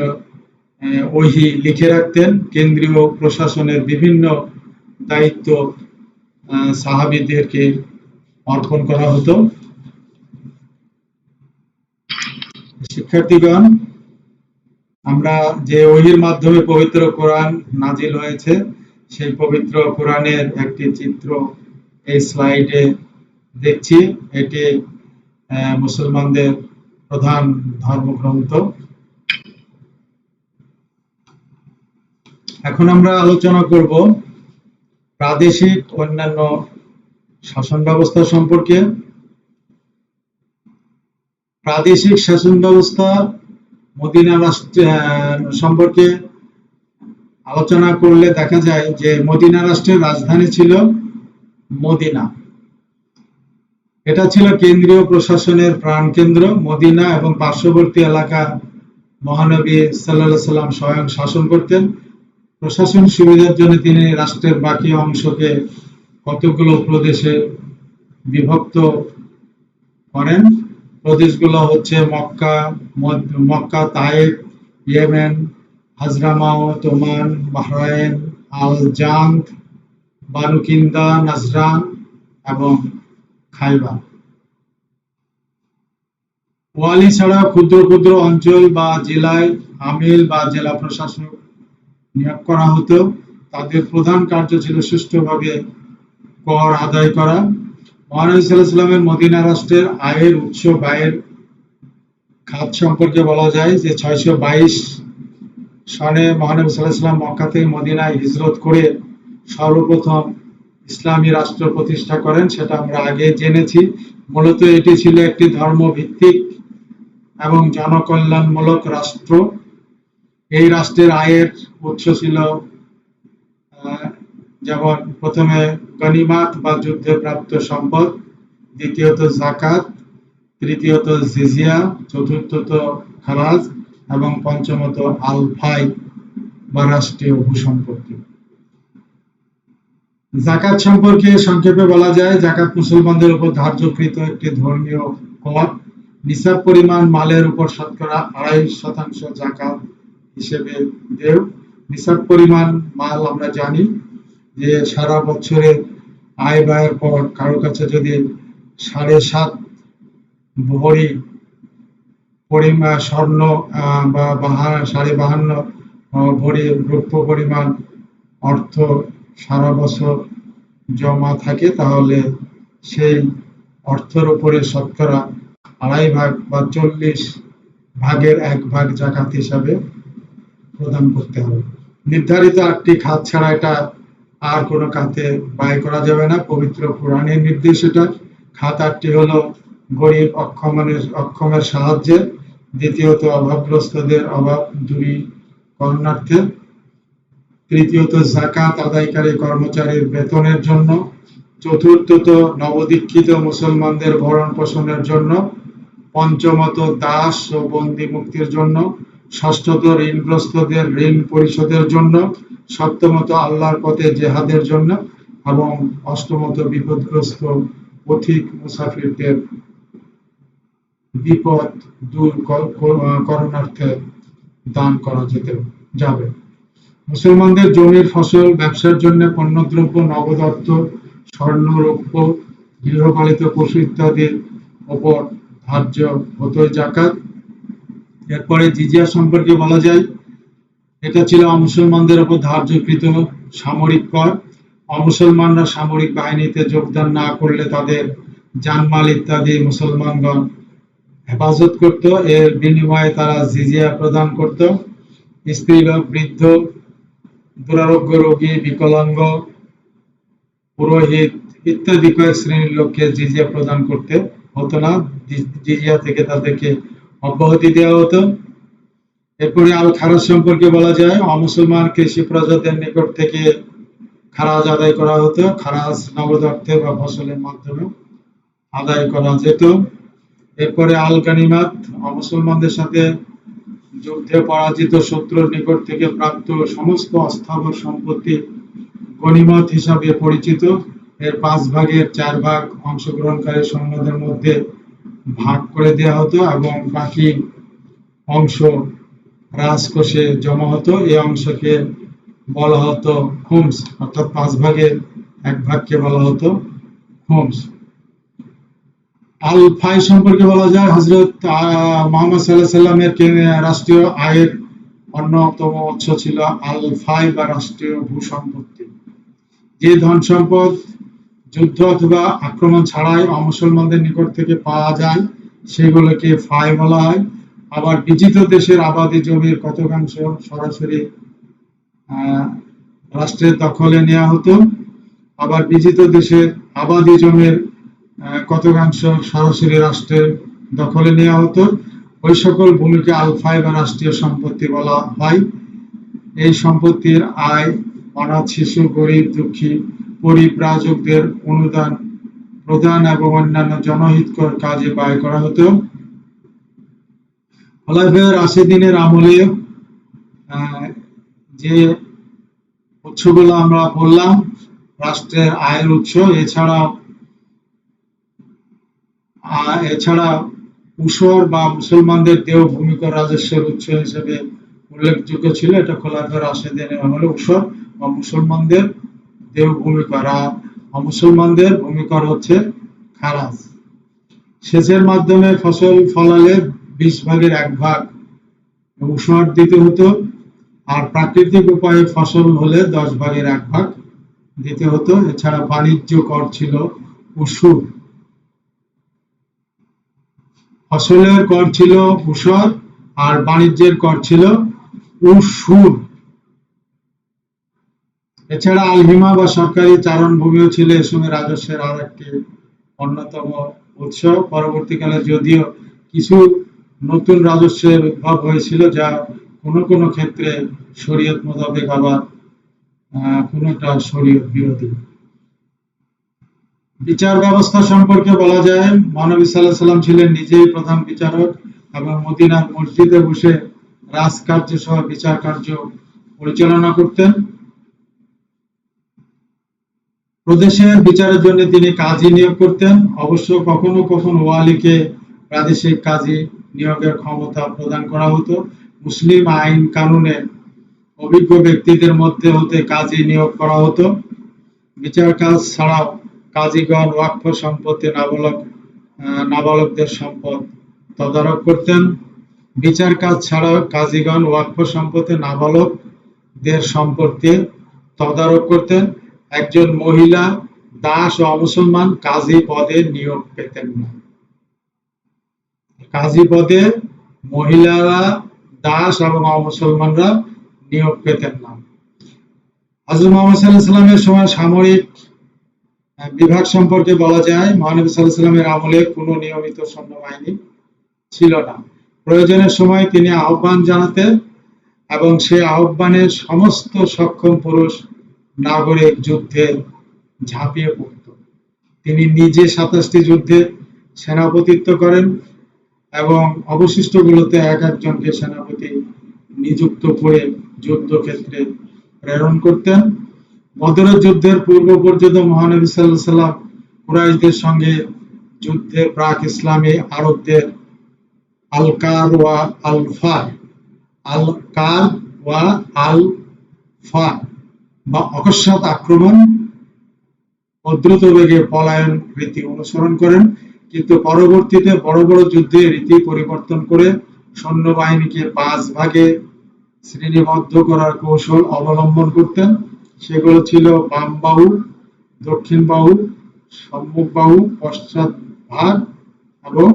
ওহী লিখে রাখতেন। কেন্দ্রীয় প্রশাসনের বিভিন্ন দায়িত্ব সাহাবীদেরকে অর্পণ করা হতো। শিক্ষার্থীগণ, আমরা যে ওহীর মাধ্যমে পবিত্র কোরআন নাজিল হয়েছে, সেই পবিত্র কোরআনের একটি চিত্র এই স্লাইডে দেখছি। এটি মুসলমানদের প্রধান ধর্মগ্রন্থ। এখন আমরা আলোচনা করব প্রাদেশিক অন্যান্য শাসন ব্যবস্থা সম্পর্কে। প্রাদেশিক শাসন ব্যবস্থা মদিনা রাষ্ট্র সম্পর্কে আলোচনা করলে দেখা যায় যে মদিনা রাষ্ট্রের রাজধানী ছিল মদিনা। এটা ছিল কেন্দ্রীয় প্রশাসনের প্রাণকেন্দ্র। মদিনা এবং পার্শ্ববর্তী এলাকা মহানবী সাল্লাল্লাহু আলাইহি সাল্লাম স্বয়ং শাসন করতেন। প্রশাসন সুবিধার জন্য তিনি রাষ্ট্রের বাকি অংশকে কতগুলো প্রদেশে বিভক্ত করেন। প্রদেশগুলো হচ্ছে Mecca, Taif, Yemen, Hadramaut, Oman, Bahrain, al Jand, Banu Kinda, Najran এবং খাইবার। ওয়ালি ছাড়া ক্ষুদ্র ক্ষুদ্র অঞ্চল বা জেলায় আমির বা জেলা প্রশাসক নিয়োগ করা হতো। তাদের প্রধান কার্য ছিল সুষ্ঠুভাবে কর আদায় করা। মহানবী সাল্লাল্লাহু আলাইহি ওয়াসাল্লামের মদিনা রাষ্ট্রের আয়ের উৎস ব্যয়ের খাত সম্পর্কে বলা যায় যে 622 সনে মহানবী সাল্লাল্লাহু আলাইহি ওয়াসাল্লাম মক্কা থেকে মদিনায় হিজরত করে সর্বপ্রথম ইসলামী রাষ্ট্র প্রতিষ্ঠা করেন। সেটা আমরা আগে জেনেছি। মূলত এটি ছিল একটি ধর্মভিত্তিক এবং জনকল্যাণমূলক রাষ্ট্র। এই রাষ্ট্রের আয়ের উৎস ছিল যেমন প্রথমে গনিমাত বা যুদ্ধে প্রাপ্ত সম্পদ, দ্বিতীয়ত যাকাত, তৃতীয়ত জিজিয়া, চতুর্থত খারাজ এবং পঞ্চমত আল ফাই বা রাষ্ট্রীয় ভূসম্পত্তি। যাকাত সম্পর্কে সংক্ষেপে বলা যায়, যাকাত মুসলমানদের উপর ধার্যকৃত একটি ধর্মীয় কর। নিসাব পরিমাণ মালের উপর শতকরা 2.5% যাকাত হিসেবে দেয়। নিসাব পরিমাণ মাল আমরা জানি যে সারা বছরে আয় ব্যয়ের পর কারো কাছে যদি 7.5 ভরি পরিমাণ স্বর্ণ বা 52 ভরি রৌপ্য পরিমাণ অর্থ সারা বছর জমা থাকে, তাহলে সেই অর্থের উপরে শতকরা 2.5 বা 40 ভাগের 1 ভাগ যাকাত হিসাবে প্রদান করতে হবে। নির্ধারিত 8টি খাত ছাড়া এটা আর কোনো খাতে ব্যয় করা যাবে না। পবিত্র কোরআনের নির্দেশ এটা। খাত 8টি হলো: গরিব অক্ষমের সাহায্যে, দ্বিতীয়ত অভাবগ্রস্তদের অভাব দূরীকরণার্থে, তৃতীয়ত যাকাত আদায়কারী কর্মচারীর বেতনের জন্য, চতুর্থত নবদীক্ষিত মুসলমানদের ভরণ পোষণের জন্য, পঞ্চমত দাস ও বন্দী মুক্তির জন্য, ষষ্ঠত ঋণগ্রস্তদের ঋণ পরিশোধের জন্য, সপ্তমত আল্লাহর পথে জেহাদের জন্য এবং অষ্টমত বিপদগ্রস্ত পথিক মুসাফিরদের বিপদ দূর করণার্থে দান করা যাবে। মুসলমানদের জমির ফসল, ব্যবসার জন্য পণ্যদ্রব্য, নগদ অর্থ, স্বর্ণ, রৌপ্য, গৃহপালিত পশু ইত্যাদির উপর ধার্য হতো যাকাত। এরপরে জিজিয়া সম্পর্কে বলা যায়, এটা ছিল অমুসলমানদের উপর ধার্যকৃত সামরিক কর। অমুসলমানরা সামরিক বাহিনীতে যোগদান না করলে তাদের জানমাল ইত্যাদি মুসলমানগণ হেফাজত করত। এর বিনিময়ে তারা জিজিয়া প্রদান করত। স্ত্রীলোক, বৃদ্ধ, দুরারোগ্য রোগী, বিকলাঙ্গ, পুরোহিত ইত্যাদি কয়েক শ্রেণীর লোককে জিজিয়া প্রদান করতে হতো না। জিজিয়া থেকে তাদেরকে অব্যাহতি দেওয়া হতো। এরপরে আল খারাজ সম্পর্কে বলা যায়, অমুসলমান কৃষি প্রজাদের নিকট থেকে খারাজ আদায় করা হতো। খারাজ নগদ অর্থে বা ফসলের মাধ্যমে আদায় করা যেত। এরপরে আল গানিমাত, মুসলমানদের সাথে যুদ্ধে পরাজিত শত্রুর নিকট থেকে প্রাপ্ত সমস্ত অস্থাবর সম্পত্তি গনিমত হিসাবে পরিচিত। এর 5 ভাগের 4 ভাগ অংশগ্রহণকারী সৈন্যদের মধ্যে ভাগ করে দেওয়া হতো এবং বাকি অংশ রাজকোষে জমা হতো। এই অংশকে বলা হতো খুমস, অর্থাৎ 5 ভাগের 1 ভাগকে বলা হতো খুমস। আল ফাই সম্পর্কে বলা যায়, হযরত মুহাম্মদ সাল্লাল্লাহু আলাইহি সাল্লামের রাষ্ট্রীয় আয়ের অন্যতম উৎস ছিল আল ফাই বা রাষ্ট্রীয় ভূসম্পত্তি। যে ধন সম্পদ যুদ্ধ অথবা আক্রমণ ছাড়াই মুসলমানদের নিকট থেকে পাওয়া যায় সেগুলোকে ফাই বলা হয়। আবার বিজিত দেশের আবাদি জমির কতকাংশ সরাসরি রাষ্ট্রের দখলে নেওয়া হতো। আবার বিজিত দেশের আবাদি জমির কতকাংশ সরাসরি রাষ্ট্রের দখলে নেওয়া হতো। ওই সকল ভূমিকে আল ফাই বা রাষ্ট্রীয় সম্পত্তি বলা হয়। এই সম্পত্তির আয় অনাথ শিশু, গরিব, দুঃখী, পরিব্রাজকদের অনুদান প্রদান এবং অন্যান্য জনহিতকর কাজে ব্যয় করা হতো। খোলাফায়ে রাশিদিনের আমলে যে উৎসগুলো আমরা বললাম রাষ্ট্রের আয়ের উৎস, এছাড়া উসর বা মুসলমানদের দেও ভূমিকর রাজস্বের উৎস হিসেবে উল্লেখযোগ্য ছিল। এটা খোলাফায়ে রাশিদিনের আমলে উসর বা মুসলমানদের দেও ভূমিকর, আর মুসলমানদের ভূমিকর হচ্ছে খারাজ। সেচের মাধ্যমে ফসল ফলালে 20 ভাগের 1 ভাগ উসর দিতে হতো, আর প্রাকৃতিক উপায়ে ফসল হলে 10 ভাগের 1 ভাগ দিতে হতো। এছাড়া বাণিজ্য কর ছিল উসুর। ফসলের কর ছিল উসর আর বাণিজ্যের কর ছিল উসুর। এছাড়া আলহিমা বা সরকারি চারণভূমিও ছিল এ সময় রাজস্বের আর একটি অন্যতম উৎস। পরবর্তীকালে যদিও কিছু নতুন রাজস্বের উদ্ভব হয়েছিল যা কোনো কোনো ক্ষেত্রে শরীয়ত মোতাবেক, আবার কোনোটা শরীয়ত বিরোধী। বিচার ব্যবস্থা সম্পর্কে বলা যায়, মহানবী সাল্লাল্লাহু আলাইহি সাল্লাম ছিলেন নিজেই প্রধান বিচারক এবং মদিনার মসজিদে বসে রাজকার্য সহ বিচার কার্য পরিচালনা করতেন। প্রদেশের বিচারের জন্য তিনি কাজী নিয়োগ করতেন। অবশ্য কখনো কখনো ওয়ালিকে প্রাদেশিক কাজী নিয়োগের ক্ষমতা প্রদান করা হতো। মুসলিম আইন কানুনে অভিজ্ঞ ব্যক্তিদের মধ্যে হতে কাজী নিয়োগ করা হতো। বিচার কাজ ছাড়াও কাজীগণ ওয়াকফ সম্পত্তি নাবালকদের সম্পদ তদারক করতেন। বিচার কাজ ছাড়াও কাজীগণ ওয়াকফ সম্পত্তি নাবালকদের সম্পত্তি তদারক করতেন। একজন মহিলা দাস ও অমুসলমান কাজী পদে নিয়োগ পেতেন না। কাজী পদে মহিলারা, দাস এবং অমুসলমানরা নিয়োগ পেতেন না। হযরত মুহাম্মদ সাল্লাল্লাহু আলাইহি সাল্লামের সময় সামরিক বিভাগ সম্পর্কে বলা যায়, মহানবী সাল্লাল্লাহু আলাইহি সাল্লামের আমলে কোনো নিয়মিত সৈন্যবাহিনী ছিল না। প্রয়োজনের সময় তিনি আহ্বান জানাতেন এবং সেই আহ্বানে সমস্ত সক্ষম পুরুষ নাগরিক যুদ্ধে ঝাঁপিয়ে পড়ত। তিনি নিজে 27টি যুদ্ধে সেনাপতিত্ব করেন এবং অবশিষ্টগুলোতে এক একজনকে সেনাপতি নিযুক্ত করে যুদ্ধক্ষেত্রে প্রেরণ করতেন। বদরের যুদ্ধের পূর্ব পর্যন্ত মহানবী সাল্লাল্লাহু আলাইহি সাল্লাম কুরাইশদের সঙ্গে যুদ্ধে প্রাক ইসলামী আরবদের আলকার ওয়া আলফা বা অকস্মাৎ আক্রমণ ও দ্রুত বেগে পলায়ন রীতি অনুসরণ করেন, কিন্তু পরবর্তীতে বড় বড় যুদ্ধে রীতি পরিবর্তন করে সৈন্যবাহিনীকে 5 ভাগে শ্রেণীবদ্ধ করার কৌশল অবলম্বন করতেন। সেগুলো ছিল বাম বাহু, দক্ষিণ বাহু, সম্মুখ বাহু, পশ্চাৎ ভাগ এবং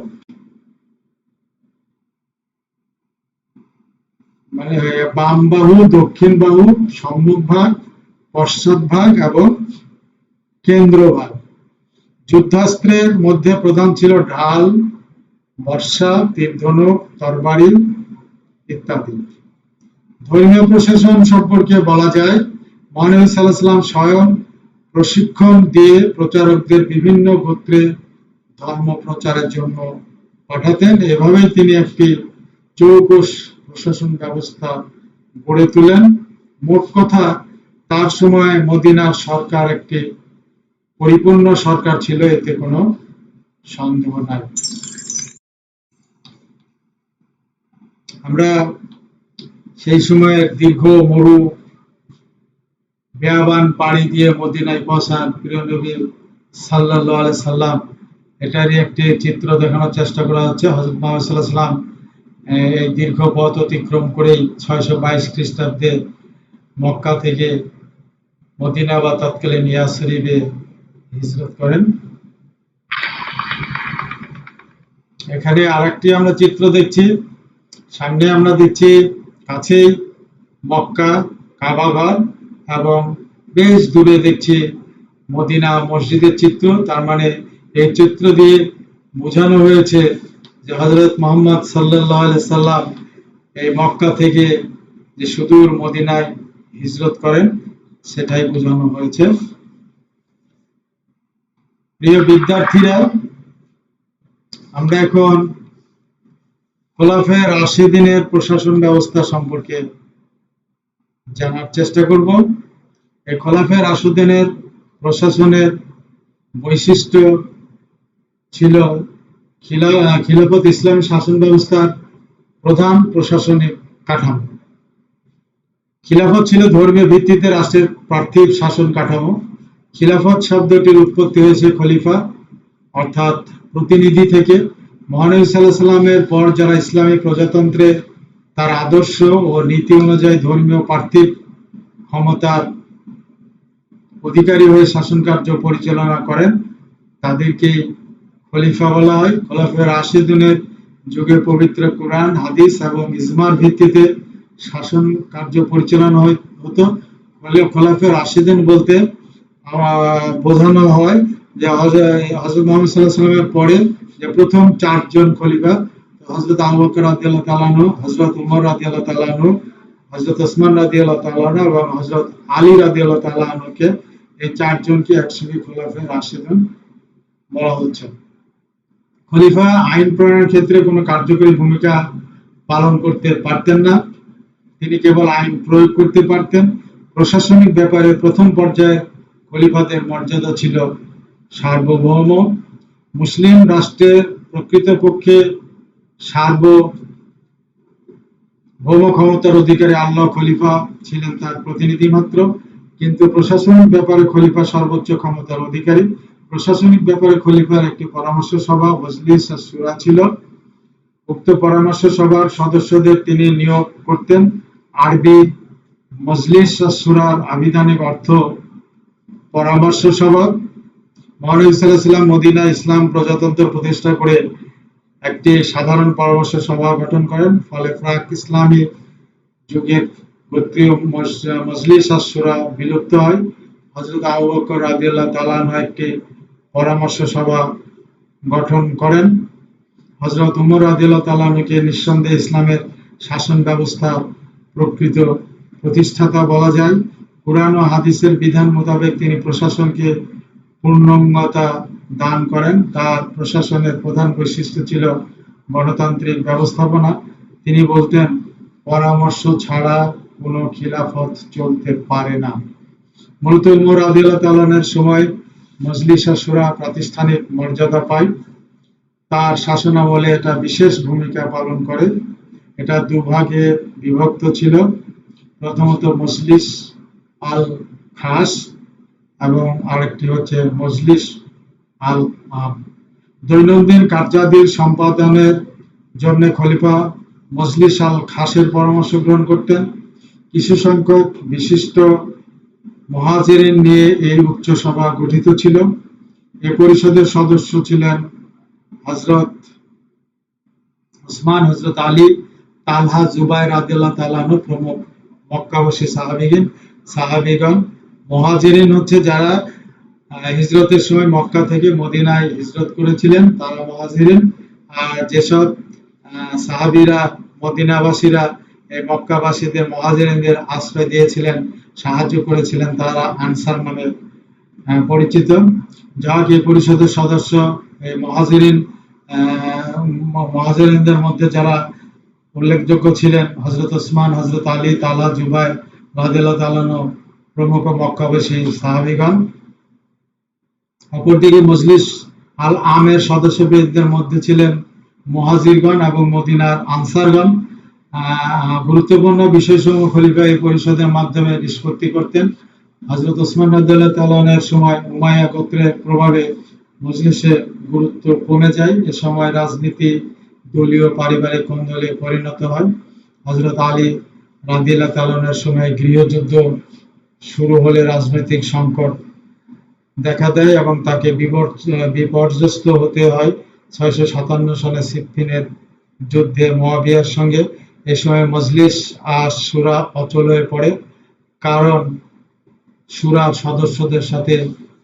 বাম বাহু, দক্ষিণ বাহু, সম্মুখ ভাগ, পশ্চাৎ ভাগ এবং কেন্দ্র ভাগ। যুদ্ধাস্ত্রের মধ্যে প্রধান ছিল ঢাল, বর্শা, তীর-ধনুক, তরবারি ইত্যাদি। ধর্মীয় প্রশাসন সম্পর্কে বলা যায়, মহানবী সাল্লাল্লাহু আলাইহি ওয়াসাল্লাম স্বয়ং প্রশিক্ষণ দিয়ে প্রচারকদের বিভিন্ন গোত্রে ধর্ম প্রচারের জন্য পাঠাতেন। এভাবেই তিনি একটি চৌকস প্রশাসন ব্যবস্থা গড়ে তোলেন। মোট কথা, তার সময় মদিনার সরকার একটি পরিপূর্ণ সরকার ছিল, এতে কোনো সন্দেহ নাই। আমরা সেই সময়ের দীর্ঘ মরু বেয়াবান পাড়ি দিয়ে মদিনায় পৌঁছান প্রিয় নবী সাল্লাল্লাহু আলাইহি সাল্লাম, এটারই একটি চিত্র দেখানোর চেষ্টা করা হচ্ছে। হযরত মুহাম্মদ সাল্লাল্লাহু আলাইহি সাল্লাম এই দীর্ঘ পথ অতিক্রম করেই 622 খ্রিস্টাব্দে মক্কা থেকে মদিনা বা তৎকালীন ইয়াসরিবে হিজরত করেন। এখানে আরেকটি আমরা চিত্র দেখছি। সামনে আমরা দেখছি কাছেই মক্কা কাবাঘর এবং বেশ দূরে দেখছি মদিনা মসজিদের চিত্র। তার মানে এই চিত্র দিয়ে বোঝানো হয়েছে যে হযরত মুহাম্মদ সাল্লাল্লাহু আলাইহি সাল্লাম এই মক্কা থেকে যে সুদূর মদিনায় হিজরত করেন, সেটাই বোঝানো হয়েছে। প্রিয় বিদ্যার্থীরা, আমরা এখন খোলাফায়ে রাশিদিনের প্রশাসন ব্যবস্থা সম্পর্কে জানার চেষ্টা করব। এই খোলাফায়ে রাশিদিনের প্রশাসনের বৈশিষ্ট্য ছিল খিলাফত ইসলামী শাসন ব্যবস্থার প্রধান প্রশাসনিক কাঠামো। খিলাফত ছিল ধর্মীয় ভিত্তিতে রাষ্ট্রের পার্থিব শাসন কাঠামো। খিলাফত শব্দটির উৎপত্তি হয়েছে খলিফা অর্থাৎ প্রতিনিধি থেকে। মহানবী সাল্লাল্লাহু আলাইহি সাল্লামের পর যারা ইসলামী প্রজাতন্ত্রে তার আদর্শ ও নীতি অনুযায়ী ধর্মীয় পার্থিব ক্ষমতার অধিকারী হয়ে শাসন কার্য পরিচালনা করেন, তাদেরকে খলিফা বলা হয়। খোলাফায়ে রাশিদুনের যুগে পবিত্র কুরআন, হাদিস এবং ইজমার ভিত্তিতে শাসন কার্য পরিচালনা হতো। খোলাফায়ে রাশিদিন বলতে বোঝানো হয় যে হযরত মুহাম্মদ সাল্লাল্লাহু আলাইহি সাল্লামের পরে যে প্রথম 4 জন খলিফা, হযরত আবু বকর রাদিয়াল্লাহু তাআলা আনহু, হযরত উমর রাদিয়াল্লাহু তাআলা আনহু, হযরত ওসমান রাদিয়াল্লাহু তাআলা আনহু এবং হযরত আলী রাদিয়াল্লাহু তাআলা আনহুকে, এই 4 জনকে একসঙ্গে খোলাফায়ে রাশিদিন বলা হচ্ছে। খলিফা আইন প্রণয়নের ক্ষেত্রে কোনো কার্যকরী ভূমিকা পালন করতে পারতেন না, তিনি কেবল আইন প্রয়োগ করতে পারতেন। প্রশাসনিক ব্যাপারে প্রথম পর্যায়ে খলিফাদের মর্যাদা ছিল সার্বভৌম। মুসলিম রাষ্ট্রের প্রকৃতপক্ষে সার্বভৌম ক্ষমতার অধিকারী আল্লাহ, খলিফা ছিলেন তার প্রতিনিধি মাত্র। কিন্তু প্রশাসনিক ব্যাপারে খলিফা সর্বোচ্চ ক্ষমতার অধিকারী। প্রশাসনিক ব্যাপারে খলিফার একটি পরামর্শ সভা মজলিস আশ-শুরা ছিল। উক্ত পরামর্শ সভার সদস্যদের তিনি নিয়োগ করতেন। আরবি মজলিস আশ-শুরার আবিধানিক অর্থ পরামর্শ সভা। মহানবী সাল্লাল্লাহু আলাইহি ওয়াসাল্লাম মদিনায় ইসলাম প্রজাতন্ত্র প্রতিষ্ঠা করে একটি সাধারণ পরামর্শ সভা গঠন করেন। ফলে প্রাক ইসলামী যুগের গোত্রীয় মজলিস আশ-শুরা বিলুপ্ত হয়। হযরত আবু বকর রাদিয়াল্লাহু তাআলা আনহু একটি পরামর্শ সভা গঠন করেন। হযরত উমর রাদিয়াল্লাহু তাআলা আনহুকে নিঃসন্দেহে ইসলামের শাসন ব্যবস্থার প্রকৃত প্রতিষ্ঠাতা বলা যায়। কুরআন ও হাদিসের বিধান মোতাবেক তিনি প্রশাসনকে পূর্ণাঙ্গতা দান করেন। তার প্রশাসনের প্রধান বৈশিষ্ট্য ছিল গণতান্ত্রিক ব্যবস্থাপনা। তিনি বলতেন, পরামর্শ ছাড়া কোনো খিলাফত চলতে পারে না। মূলত উমর রাদিয়াল্লাহু তাআলা আনহুর সময় মজলিস আশ-শুরা প্রাতিষ্ঠানিক মর্যাদা পায়। তার শাসনামলে এটা বিশেষ ভূমিকা পালন করে। এটা দুভাগে বিভক্ত ছিল। প্রথমত মজলিস আল খাস এবং আরেকটি হচ্ছে মজলিস আল আম। দৈনন্দিন কার্যাদির সম্পাদনের জন্য খলিফা মজলিস আল খাসের পরামর্শ গ্রহণ করতেন। কিছু সংখ্যক বিশিষ্ট মুহাজিরিন নিয়ে এই উচ্চ সভা গঠিত ছিল। এই পরিষদের সদস্য ছিলেন হযরত ওসমান, হযরত আলী, তালহা, জুবাইর রাদিয়াল্লাহু তাআলা আনহু প্রমুখ। মক্কাবাসী সাহাবীগণ। মুহাজিরিন হচ্ছে যারা হিজরতের সময় মক্কা থেকে মদিনায় হিজরত করেছিলেন, তারা মুহাজিরিন। আর যেসব সাহাবীরা মদিনাবাসীরা এই মক্কাবাসীদের মুহাজিরিনদের আশ্রয় দিয়েছিলেন, সাহায্য করেছিলেন, তারা আনসার নামে পরিচিত। যাক, এই পরিষদের সদস্য এই মহাজিরিনদের মধ্যে যারা উল্লেখযোগ্য ছিলেন হযরত ওসমান, হযরত আলী, তালহা, জুবাইর রাদিয়াল্লাহু তাআলা আনহু প্রমুখ মক্কাবাসী সাহাবীগণ। অপরদিকে মজলিস আল আমের সদস্যবৃন্দের মধ্যে ছিলেন মুহাজিরগণ এবং মদিনার আনসারগণ। গুরুত্বপূর্ণ বিষয়সমূহ খলিফা এই পরিষদের মাধ্যমে নিষ্পত্তি করতেন। হযরত ওসমান রাদিয়াল্লাহু তাআলা আনহুর সময় উমাইয়া গোত্রের প্রভাবে মজলিসের গুরুত্ব কমে যায়। এ সময় রাজনীতি দলীয় পারিবারিক কোন্দলে পরিণত হয়। হযরত আলী রাদিয়াল্লাহু তাআলা আনহুর সময় গৃহযুদ্ধ শুরু হলে রাজনৈতিক সংকট দেখা দেয় এবং তাকে বিপর্যস্ত হতে হয় 657 সালে সিফফিনের যুদ্ধে মুয়াবিয়ার সঙ্গে। এ সময় মজলিস আশ শুরা অচল হয়ে পড়ে, কারণ শুরার সদস্যদের সাথে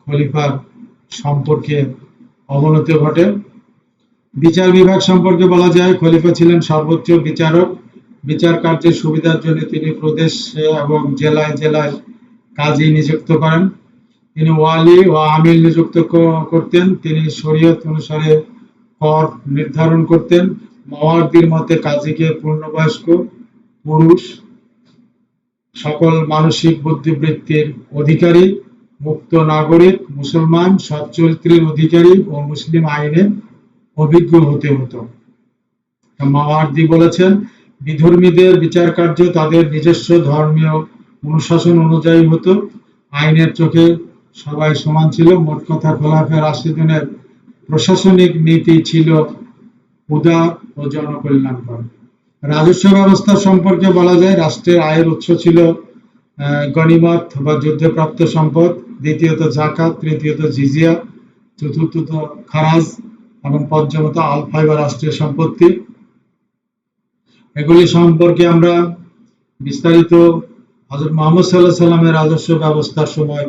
খলিফার সম্পর্কে অবনতি ঘটে। বিচার বিভাগ সম্পর্কে বলা যায়, খলিফা ছিলেন সর্বোচ্চ বিচারক। বিচার কার্যের সুবিধার জন্য তিনি প্রদেশে এবং জেলায় জেলায় কাজী নিযুক্ত করেন। তিনি ওয়ালি ও আমির নিযুক্ত করতেন। তিনি শরীয়ত অনুসারে কর নির্ধারণ করতেন। মাওয়ার্দির মতে কাজীকে পূর্ণবয়স্ক পুরুষ, সকল মানসিক বুদ্ধিবৃত্তির অধিকারী, মুক্ত নাগরিক, মুসলমান, সৎ চরিত্রের অধিকারী ও মুসলিম আইনে অভিজ্ঞ হতে হতো। মাওয়ার্দি বলেছেন, বিধর্মীদের বিচার কার্য তাদের নিজস্ব ধর্মীয় অনুশাসন অনুযায়ী হতো। আইনের চোখে সবাই সমান ছিল। মোট কথা, খোলাফায়ে রাশিদুনের প্রশাসনিক নীতি ছিল উদার ও জনকল্যাণকর। রাজস্ব ব্যবস্থা সম্পর্কে বলা যায়, রাষ্ট্রের আয়ের উৎস ছিল গনিমত বা যুদ্ধপ্রাপ্ত সম্পদ, দ্বিতীয়ত জাকাত, তৃতীয়ত জিজিয়া, চতুর্থত খারাজ এবং পঞ্চমত আল ফাইবার রাষ্ট্রীয় সম্পত্তি। এগুলি সম্পর্কে আমরা বিস্তারিত হযরত মুহাম্মদ সাল্লাল্লাহু আলাইহি সাল্লামের রাজস্ব ব্যবস্থার সময়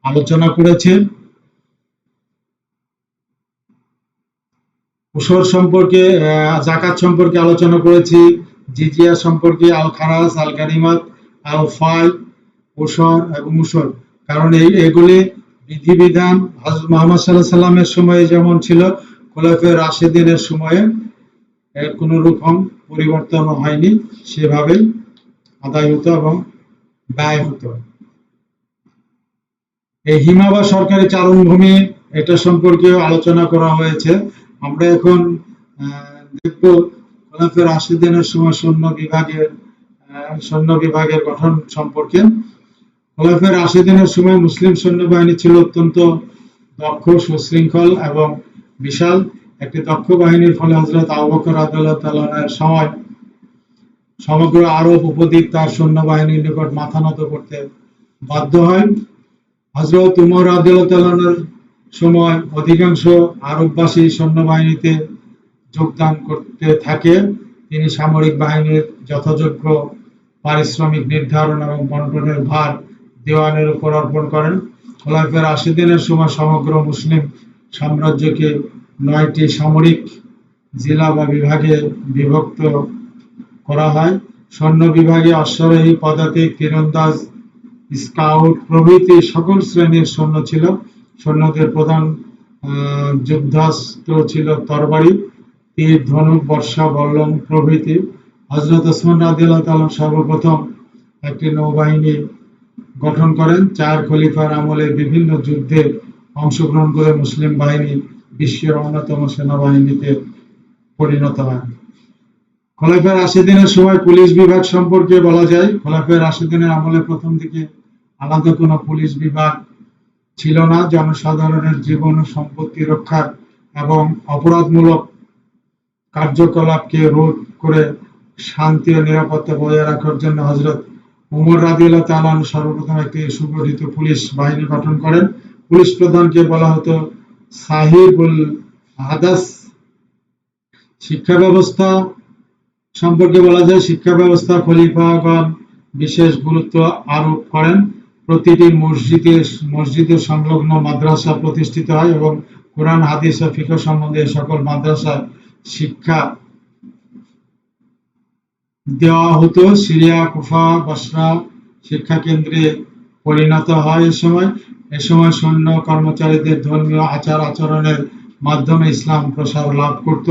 আলোচনা করেছি। উসর সম্পর্কে, জাকাত সম্পর্কে আলোচনা করেছি, জিজিয়া সম্পর্কে, আল খারাজ, আল গানিমাত, আল ফাই, উসর এবং উসর। কারণ এগুলি বিধিবিধান হযরত মুহাম্মদ সাল্লাল্লাহু আলাইহি সাল্লামের সময়ে যেমন ছিল, খোলাফায়ে রাশিদিনের সময়ে এর কোনো রকম পরিবর্তন হয়নি, সেভাবেই আদায় হতো এবং ব্যয় হতো। এই হিমাবা সরকারি চারণভূমি, এটা সম্পর্কেও আলোচনা করা হয়েছে। আমরা এখন দেখব খোলাফায়ে রাশিদিনের সময় সৈন্য বিভাগের গঠন সম্পর্কে। খোলাফায়ে রাশিদিনের সময় মুসলিম সৈন্যবাহিনী ছিল অত্যন্ত দক্ষ, সুশৃঙ্খল এবং বিশাল। একটি দক্ষ বাহিনীর ফলে হযরত আবু বকর রাদিয়াল্লাহু তাআলা আনহুর সময় সমগ্র আরব উপদ্বীপ তার সৈন্যবাহিনীর নিকট মাথা নত করতে বাধ্য হয়। হযরত উমর রাদিয়াল্লাহু তাআলা আনহুর সময় অধিকাংশ আরববাসী সৈন্যবাহিনীতে যোগদান করতে থাকে। তিনি সামরিক বাহিনীর যথাযোগ্য পারিশ্রমিক নির্ধারণ এবং বন্টনের ভার দেওয়ানের উপর অর্পণ করেন। খোলাফায়ে রাশিদিনের সময় সমগ্র মুসলিম সাম্রাজ্যকে 9টি সামরিক জেলা বা বিভাগে বিভক্ত করা হয়। সৈন্য বিভাগে অশ্বারোহী, পদাতিক, তীরন্দাজ, স্কাউট প্রভৃতি সকল শ্রেণীর সৈন্য ছিল। সৈন্যদের প্রধান যুদ্ধাস্ত্র ছিল তরবারি, তীর, ধনুক, বর্শা, বল্লম প্রভৃতি। হযরত ওসমান রাদিয়াল্লাহু তাআলা সর্বপ্রথম একটি নৌবাহিনী গঠন করেন। 4 খলিফার আমলে বিভিন্ন যুদ্ধে অংশগ্রহণ করে মুসলিম বাহিনী বিশ্বের অন্যতম সেনাবাহিনীতে পরিণত হয়। খোলাফায়ে রাশিদিনের সময় পুলিশ বিভাগ সম্পর্কে বলা যায়, খোলাফায়ে রাশিদিনের আমলে প্রথম দিকে আলাদা কোনো পুলিশ বিভাগ ছিল না। জনসাধারণের জীবন ও সম্পত্তি রক্ষার এবং অপরাধমূলক কার্যকলাপকে রোধ করে শান্তি ও নিরাপত্তা বজায় রাখার জন্য হযরত উমর রাদিয়াল্লাহু তাআলা আনহু সর্বপ্রথম একটি সুগঠিত পুলিশ বাহিনী গঠন করেন। পুলিশ প্রধানকে বলা হতো সাহিবুল হাদাস। শিক্ষা ব্যবস্থা সম্পর্কে বলা যায়, শিক্ষা ব্যবস্থা খলিফাগণ বিশেষ গুরুত্ব আরোপ করেন। প্রতিটি মসজিদের সংলগ্ন মাদ্রাসা প্রতিষ্ঠিত হয় এবং কোরআন, হাদিস ও ফিকহ সম্বন্ধে সকল মাদ্রাসায় শিক্ষা দেওয়া হতো। সিরিয়া, কুফা, বসরা, শিক্ষা কেন্দ্রে পরিণত হয়। এ সময় সৈন্য কর্মচারীদের ধর্মীয় আচার আচরণের মাধ্যমে ইসলাম প্রসার লাভ করত।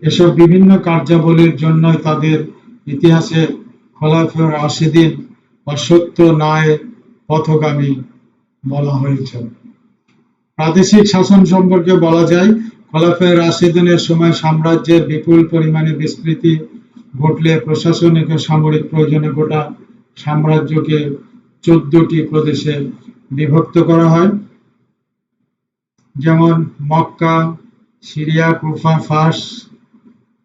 এসব বিভিন্ন কার্যাবলীর জন্য তাদের ইতিহাসে খোলাফায়ে রাশিদিন বা সত্য ন্যায় পথগামী বলা হয়েছে। প্রাদেশিক শাসন সম্পর্কে বলা যায়, খোলাফায়ে রাশিদিনের সময় সাম্রাজ্যের বিপুল পরিমাণে বিস্তৃতি ঘটলে প্রশাসনিক ও সামরিক প্রয়োজনে গোটা সাম্রাজ্যকে 14টি প্রদেশে বিভক্ত করা হয়। যেমন মক্কা, সিরিয়া, কুফা, ফার্স,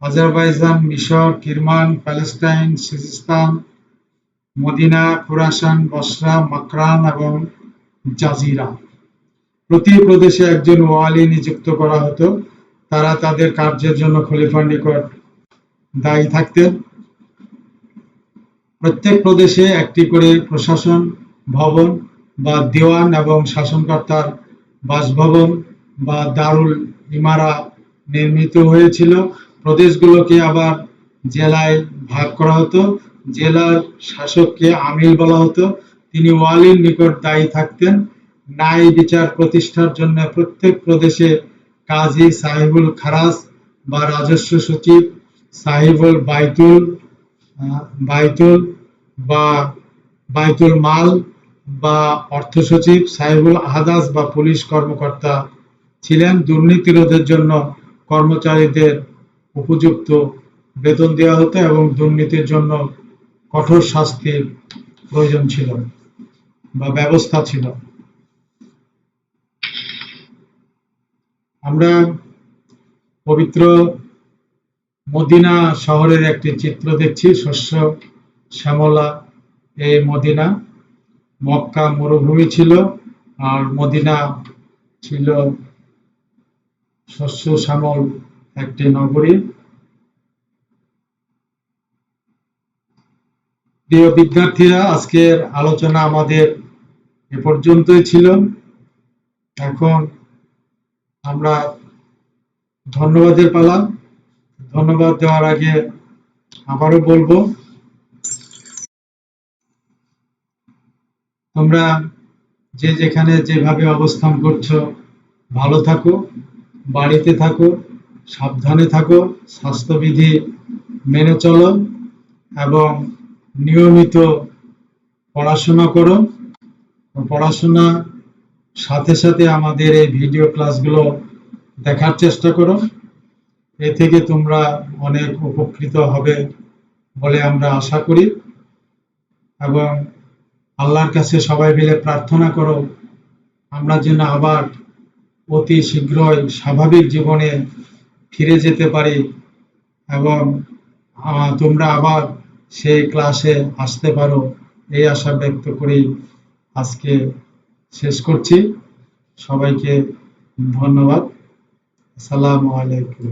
আজারবাইজান, মিশর, কিরমান, প্যালেস্টাইন, সিজিস্তান, মদিনা, খুরাসান, বসরা, মাকরান এবং জাজিরা। প্রতি প্রদেশে একজন ওয়ালি নিযুক্ত করা হতো। তারা তাদের কার্যের জন্য খলিফার নিকট দায়ী থাকতেন। প্রত্যেক প্রদেশে একটি করে প্রশাসন ভবন বা দেওয়ান এবং শাসনকর্তার বাসভবন বা দারুল ইমারা নির্মিত হয়েছিল। প্রদেশগুলোকে আবার জেলায় ভাগ করা হতো। জেলার শাসককে আমির বলা হতো। তিনি ওয়ালির নিকট দায়ী থাকতেন। ন্যায় বিচার প্রতিষ্ঠার জন্য প্রত্যেক প্রদেশে কাজী সাহিবুল খারাজ বা রাজস্ব সচিব, সাহিবুল বাইতুল বা বাইতুল মাল বা অর্থ সচিব, সাহিবুল আহদাস বা পুলিশ কর্মকর্তা ছিলেন। দুর্নীতি রোধের জন্য কর্মচারীদের উপযুক্ত বেতন দেওয়া হতো এবং দুর্নীতির জন্য কঠোর শাস্তির প্রয়োজন ছিল বা ব্যবস্থা ছিল। আমরা পবিত্র মদিনা শহরের একটি চিত্র দেখছি। শস্য শ্যামলা এই মদিনা। মক্কা মরুভূমি ছিল আর মদিনা ছিল শস্য শ্যামল একটি নগরী। প্রিয় বিদ্যার্থীরা, আজকের আলোচনা আমাদের এ পর্যন্তই ছিল। এখন আমরা ধন্যবাদের পালা। ধন্যবাদ দেওয়ার আগে আবারও বলবো, তোমরা যে যেখানে যেভাবে অবস্থান করছো ভালো থাকো, বাড়িতে থাকো, সাবধানে থাকো, স্বাস্থ্যবিধি মেনে চলো এবং নিয়মিত পড়াশোনা করো। পড়াশোনার সাথে সাথে আমাদের এই ভিডিও ক্লাসগুলো দেখার চেষ্টা করো। এ থেকে তোমরা অনেক উপকৃত হবে বলে আমরা আশা করি এবং আল্লাহর কাছে সবাই মিলে প্রার্থনা করো আমরা যেন আবার অতি শীঘ্রই স্বাভাবিক জীবনে ফিরে যেতে পারি এবং তোমরা আবার সেই ক্লাসে আসতে পারো, এই আশা ব্যক্ত করেই আজকে শেষ করছি। সবাইকে ধন্যবাদ। আসসালামু আলাইকুম।